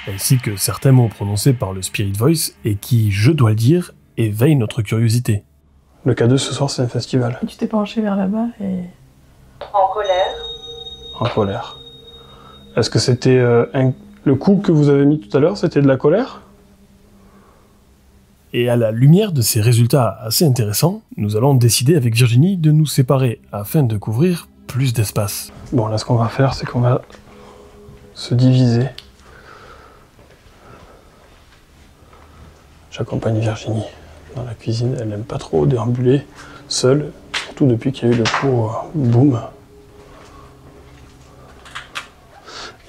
Ainsi que certains mots prononcés par le Spirit Voice et qui, je dois le dire, éveillent notre curiosité. Le K2 ce soir, c'est un festival. Et tu t'es penché vers là-bas et... En colère. En colère. Est-ce que c'était le coup que vous avez mis tout à l'heure, c'était de la colère? Et à la lumière de ces résultats assez intéressants, nous allons décider avec Virginie de nous séparer afin de couvrir plus d'espace. Bon, là, ce qu'on va faire, c'est qu'on va se diviser. J'accompagne Virginie dans la cuisine. Elle n'aime pas trop déambuler seule, surtout depuis qu'il y a eu le cours boom.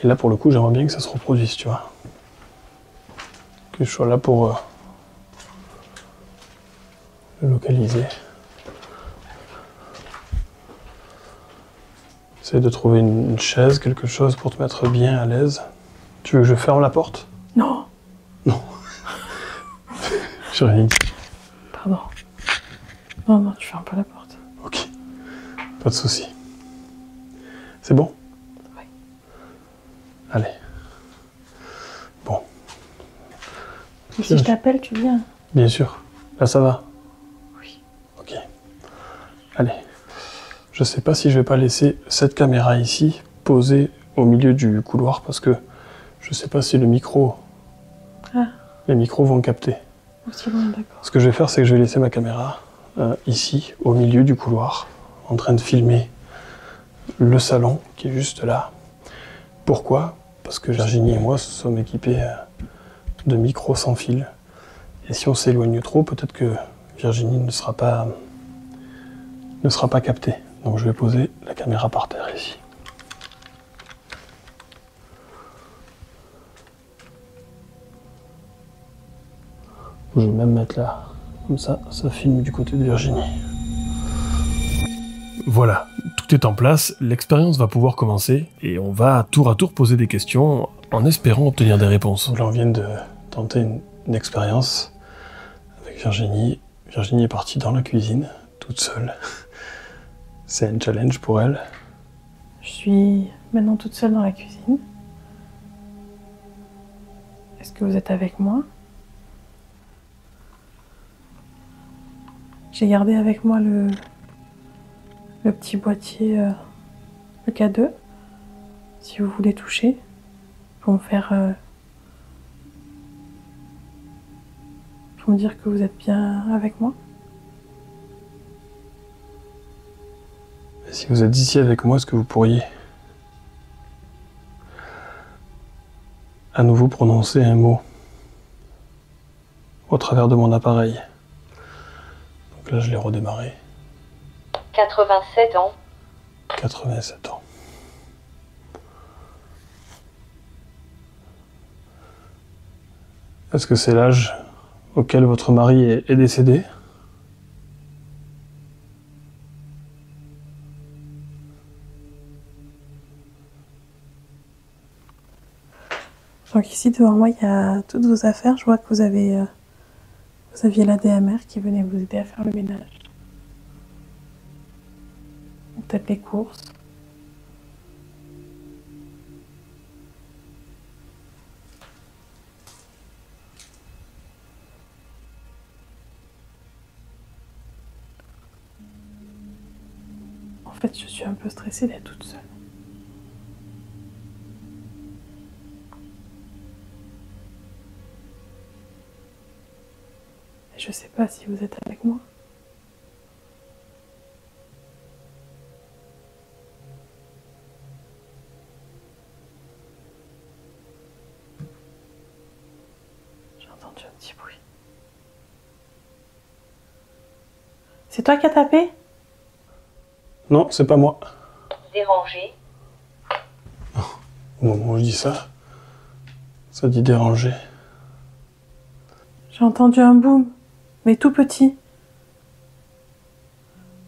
Et là, pour le coup, j'aimerais bien que ça se reproduise, tu vois. Que je sois là pour le localiser. Essaye de trouver une chaise, quelque chose pour te mettre bien à l'aise. Tu veux que je ferme la porte? Non. Non. J'ai rien dit. Pardon. Non, non, tu fermes pas la porte. Ok. Pas de souci. C'est bon? Oui. Allez. Bon. Et si je t'appelle, tu viens? Bien sûr. Là, ça va? Oui. Ok. Allez. Je sais pas si je vais pas laisser cette caméra ici posée au milieu du couloir parce que je sais pas si les micros vont capter. Aussi loin, d'accord. Ce que je vais faire, c'est que je vais laisser ma caméra ici, au milieu du couloir, en train de filmer le salon qui est juste là. Pourquoi? Parce que Virginie et moi sommes équipés de micros sans fil. Et si on s'éloigne trop, peut-être que Virginie ne sera pas captée. Donc je vais poser la caméra par terre ici. Je vais même mettre là, comme ça filme du côté de Virginie. Voilà, tout est en place, l'expérience va pouvoir commencer et on va tour à tour poser des questions en espérant obtenir des réponses. Donc là on vient de tenter une expérience avec Virginie. Virginie est partie dans la cuisine, toute seule. C'est un challenge pour elle. Je suis maintenant toute seule dans la cuisine. Est-ce que vous êtes avec moi? J'ai gardé avec moi le petit boîtier, le K2, si vous voulez toucher, pour me faire... pour me dire que vous êtes bien avec moi. Et si vous êtes ici avec moi, est-ce que vous pourriez à nouveau prononcer un mot au travers de mon appareil? Donc là, je l'ai redémarré. 87 ans. 87 ans. Est-ce que c'est l'âge auquel votre mari est décédé? Donc ici devant moi, il y a toutes vos affaires. Je vois que vous aviez la DMR qui venait vous aider à faire le ménage. Peut-être les courses. En fait, je suis un peu stressée d'être toute seule. Et je sais pas si vous êtes avec moi. J'ai entendu un petit bruit. C'est toi qui as tapé ? Non, c'est pas moi. Dérangé. Au moment où je dis ça, ça dit déranger. J'ai entendu un boom, mais tout petit.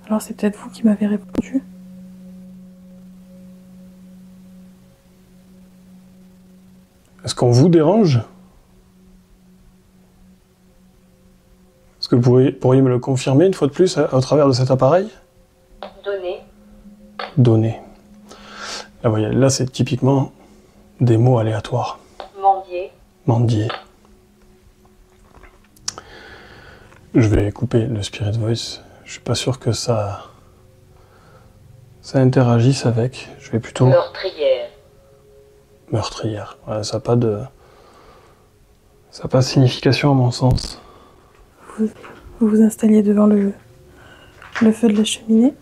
Alors c'est peut-être vous qui m'avez répondu. Est-ce qu'on vous dérange? Est-ce que vous pourriez me le confirmer une fois de plus au travers de cet appareil? Donné. Donner. Là, voyez, là c'est typiquement des mots aléatoires. Mendier. Mendier. Je vais couper le Spirit Voice. Je suis pas sûr que ça interagisse avec. Je vais plutôt... Meurtrière. Meurtrière. Ouais, ça n'a pas de signification à mon sens. Vous vous installiez devant le feu de la cheminée.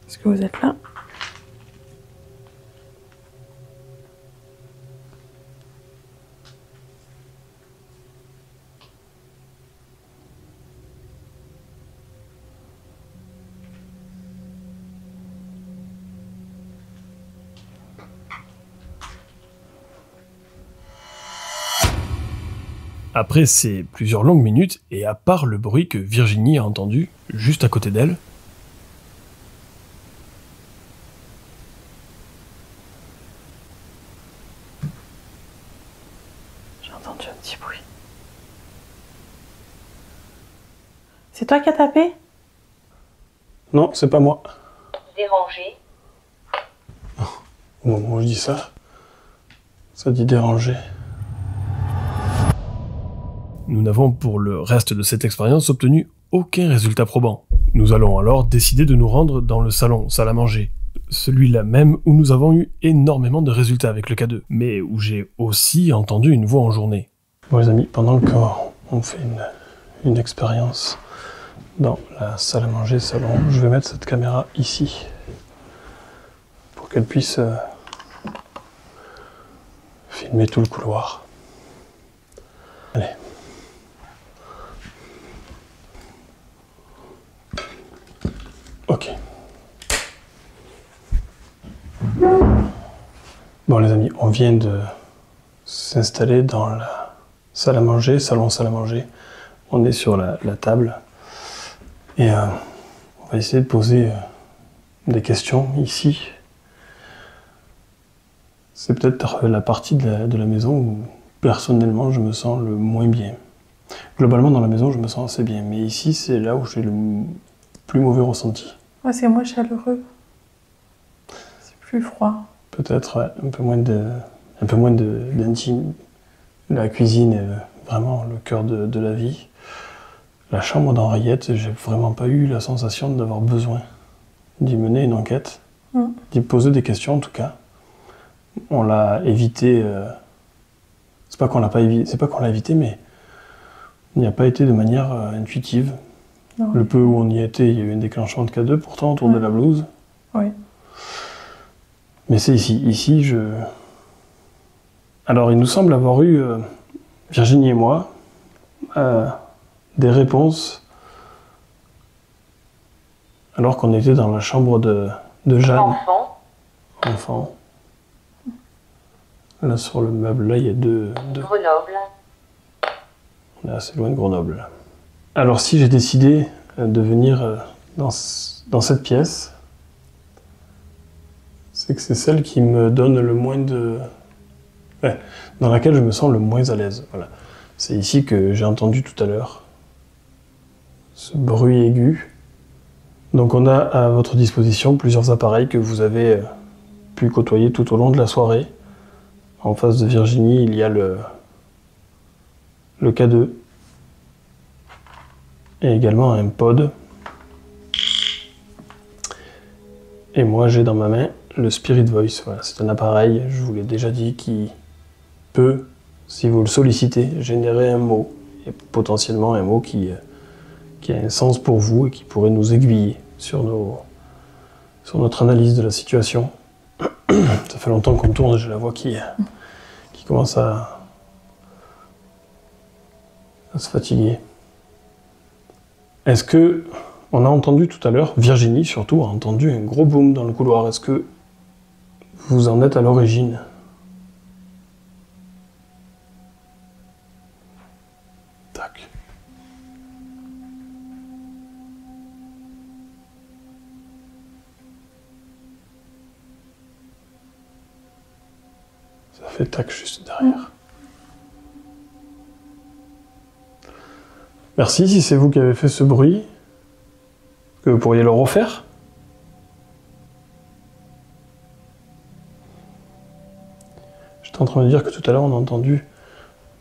Est-ce que vous êtes là? Après ces plusieurs longues minutes, et à part le bruit que Virginie a entendu juste à côté d'elle, J'ai entendu un petit bruit. C'est toi qui as tapé? Non, c'est pas moi. Dérangé. Au moment où je dis ça, ça dit déranger. nous n'avons pour le reste de cette expérience obtenu aucun résultat probant. Nous allons alors décider de nous rendre dans le salon, salle à manger. Celui-là même où nous avons eu énormément de résultats avec le K2, mais où j'ai aussi entendu une voix en journée. Bon les amis, pendant qu'on fait une expérience dans la salle à manger, salon, je vais mettre cette caméra ici, pour qu'elle puisse filmer tout le couloir. Allez. Ok. Bon les amis, on vient de s'installer dans la salle à manger, salon salle à manger. On est sur la table et on va essayer de poser des questions ici. C'est peut-être la partie de la maison où personnellement je me sens le moins bien. Globalement dans la maison je me sens assez bien, mais ici c'est là où j'ai le plus mauvais ressenti. Ouais, c'est moins chaleureux. C'est plus froid. Peut-être ouais, un peu moins d'intime. La cuisine est vraiment le cœur de la vie. La chambre d'Henriette, j'ai vraiment pas eu la sensation d'avoir besoin d'y mener une enquête, d'y poser des questions en tout cas. On l'a évité, c'est pas qu'on l'a évité, mais il n'y a pas été de manière intuitive. Non. Le peu où on y était, il y a eu un déclenchement de K2 pourtant autour de la blouse. Oui. Mais c'est ici. Ici, Alors, il nous semble avoir eu, Virginie et moi, des réponses alors qu'on était dans la chambre de Jeanne. Enfant. Là, sur le meuble, là, il y a deux... Grenoble. On est assez loin de Grenoble. Alors, si j'ai décidé de venir dans cette pièce, c'est que c'est celle qui me donne le moins de... Ouais, dans laquelle je me sens le moins à l'aise. Voilà. C'est ici que j'ai entendu tout à l'heure ce bruit aigu. Donc on a à votre disposition plusieurs appareils que vous avez pu côtoyer tout au long de la soirée. En face de Virginie, il y a le K2 et également un pod. Et moi j'ai dans ma main le Spirit Voice. Voilà, c'est un appareil, je vous l'ai déjà dit, qui peut, si vous le sollicitez, générer un mot, et potentiellement un mot qui a un sens pour vous et qui pourrait nous aiguiller sur notre analyse de la situation. Ça fait longtemps qu'on tourne, j'ai la voix qui commence à se fatiguer. Est-ce que, on a entendu tout à l'heure, Virginie surtout a entendu un gros boom dans le couloir. Est-ce que vous en êtes à l'origine ? Tac. Ça fait tac juste derrière. Merci si c'est vous qui avez fait ce bruit. Est-ce que vous pourriez le refaire ? J'étais en train de dire que tout à l'heure on a entendu,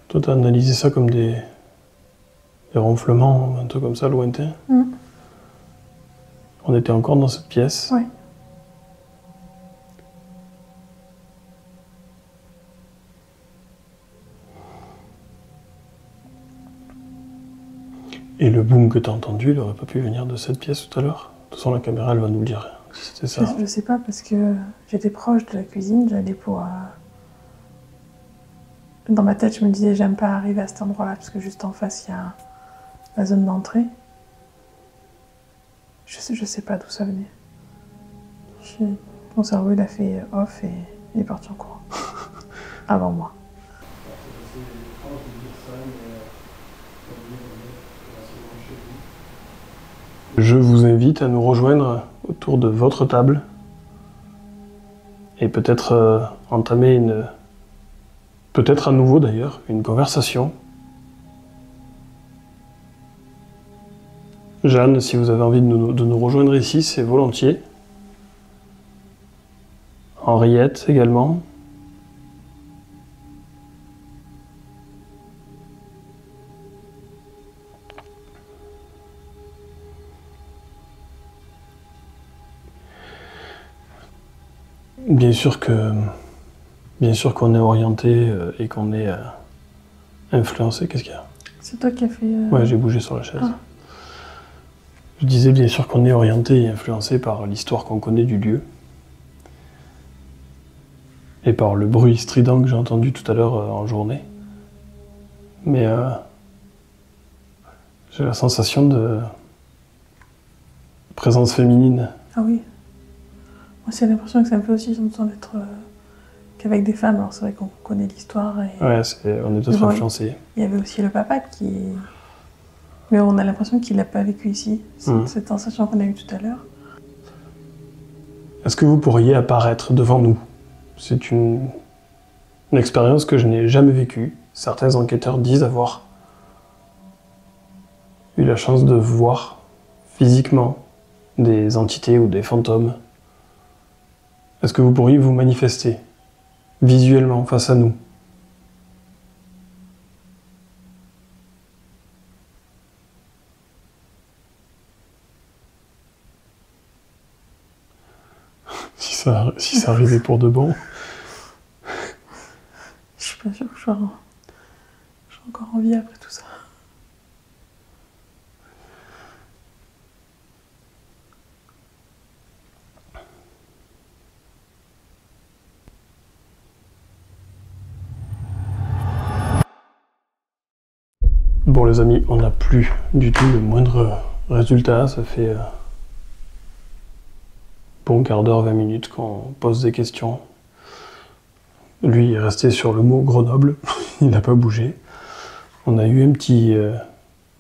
toi t'as analysé ça comme des ronflements, un truc comme ça, lointain. On était encore dans cette pièce. Oui. Et le boom que t'as entendu, il aurait pas pu venir de cette pièce tout à l'heure ? De toute façon, la caméra, elle va nous le dire. Si c'était ça. Je sais pas, parce que j'étais proche de la cuisine, j'allais pour... Dans ma tête, je me disais, j'aime pas arriver à cet endroit-là, parce que juste en face, il y a la zone d'entrée. Je sais pas d'où ça venait. Mon cerveau, il a fait off et il est parti en courant. Avant moi. Je vous invite à nous rejoindre autour de votre table et peut-être entamer peut-être à nouveau d'ailleurs, une conversation. Jeanne, si vous avez envie de nous rejoindre ici, c'est volontiers. Henriette également. Bien sûr qu'on est orienté et qu'on est influencé. Qu'est-ce qu'il y a ? C'est toi qui as fait... Ouais, j'ai bougé sur la chaise. Ah. Je disais bien sûr qu'on est orienté et influencé par l'histoire qu'on connaît du lieu. Et par le bruit strident que j'ai entendu tout à l'heure en journée. Mais j'ai la sensation de présence féminine. Ah oui. Moi, c'est l'impression que ça me fait aussi, je me sens d'être qu'avec des femmes. Alors c'est vrai qu'on connaît l'histoire. Et... Ouais, on est tous influencés. Il y avait aussi le papa qui... Mais on a l'impression qu'il l'a pas vécu ici, cette sensation qu'on a eue tout à l'heure. Est-ce que vous pourriez apparaître devant nous ? C'est une expérience que je n'ai jamais vécue. Certains enquêteurs disent avoir eu la chance de voir physiquement des entités ou des fantômes. Est-ce que vous pourriez vous manifester visuellement face à nous ? si ça arrivait pour de bon. Je suis pas sûre que j'ai encore envie après tout ça. Bon les amis, on n'a plus du tout le moindre résultat, ça fait bon quart d'heure, 20 minutes qu'on pose des questions. Lui est resté sur le mot Grenoble, il n'a pas bougé. On a eu un petit...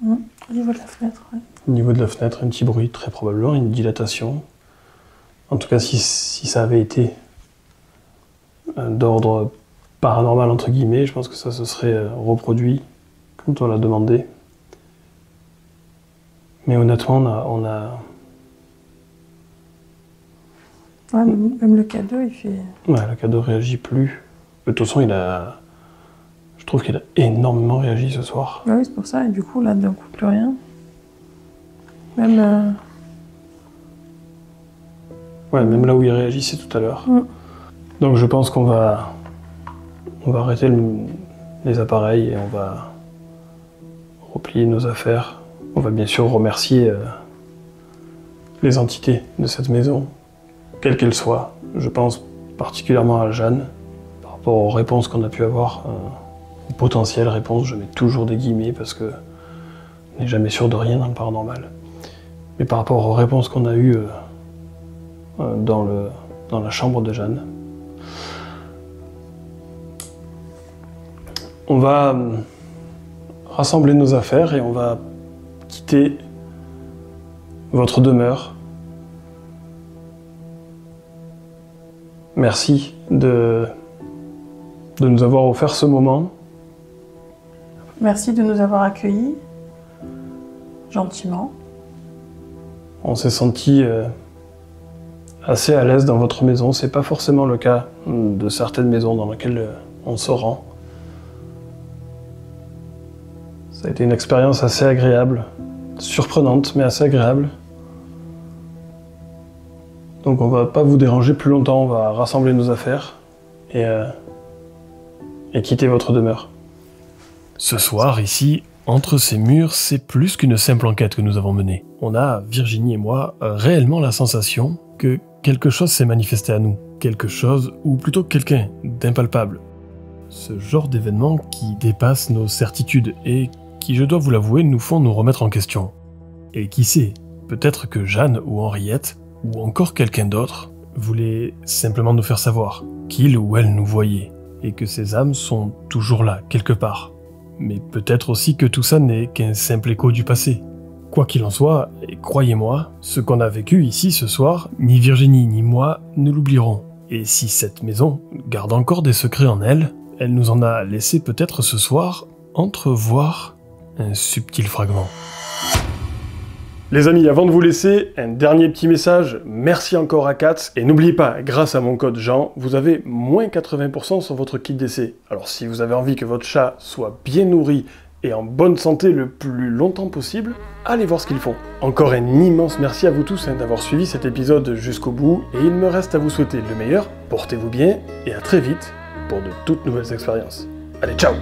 Au niveau de la fenêtre, ouais. Au niveau de la fenêtre, un petit bruit, très probablement, une dilatation. En tout cas, si ça avait été d'ordre paranormal, entre guillemets, je pense que ça se serait reproduit quand on l'a demandé. Mais honnêtement, on a... Ouais, même le cadeau, il fait... Ouais, le cadeau réagit plus. De toute façon, je trouve qu'il a énormément réagi ce soir. Ouais, oui, c'est pour ça. Et du coup, là, d'un coup, plus rien. Même... Ouais, même là où il réagissait tout à l'heure. Donc je pense qu'on va arrêter les appareils et on va replier nos affaires. On va bien sûr remercier les entités de cette maison, quelles qu'elles soient. Je pense particulièrement à Jeanne, par rapport aux réponses qu'on a pu avoir, aux potentielles réponses, je mets toujours des guillemets parce que on n'est jamais sûr de rien dans le paranormal. Mais par rapport aux réponses qu'on a eues dans la chambre de Jeanne, on va rassembler nos affaires et on va quitter votre demeure. Merci de nous avoir offert ce moment. Merci de nous avoir accueillis, gentiment. On s'est senti assez à l'aise dans votre maison. C'est pas forcément le cas de certaines maisons dans lesquelles on se rend. Ça a été une expérience assez agréable, surprenante, mais assez agréable. Donc on va pas vous déranger plus longtemps, on va rassembler nos affaires et quitter votre demeure. Ce soir, ici, entre ces murs, c'est plus qu'une simple enquête que nous avons menée. On a, Virginie et moi, réellement la sensation que quelque chose s'est manifesté à nous. Quelque chose, ou plutôt quelqu'un, d'impalpable. Ce genre d'événements qui dépasse nos certitudes et qui, je dois vous l'avouer, nous font nous remettre en question. Et qui sait, peut-être que Jeanne ou Henriette, ou encore quelqu'un d'autre, voulait simplement nous faire savoir qu'il ou elle nous voyait, et que ces âmes sont toujours là, quelque part. Mais peut-être aussi que tout ça n'est qu'un simple écho du passé. Quoi qu'il en soit, et croyez-moi, ce qu'on a vécu ici ce soir, ni Virginie ni moi ne l'oublierons. Et si cette maison garde encore des secrets en elle, elle nous en a laissé peut-être ce soir entrevoir un subtil fragment. Les amis, avant de vous laisser, un dernier petit message, merci encore à Katz, et n'oubliez pas, grâce à mon code Jean, vous avez moins 80% sur votre kit d'essai. Alors si vous avez envie que votre chat soit bien nourri et en bonne santé le plus longtemps possible, allez voir ce qu'ils font. Encore un immense merci à vous tous d'avoir suivi cet épisode jusqu'au bout, et il me reste à vous souhaiter le meilleur, portez-vous bien, et à très vite pour de toutes nouvelles expériences. Allez, ciao!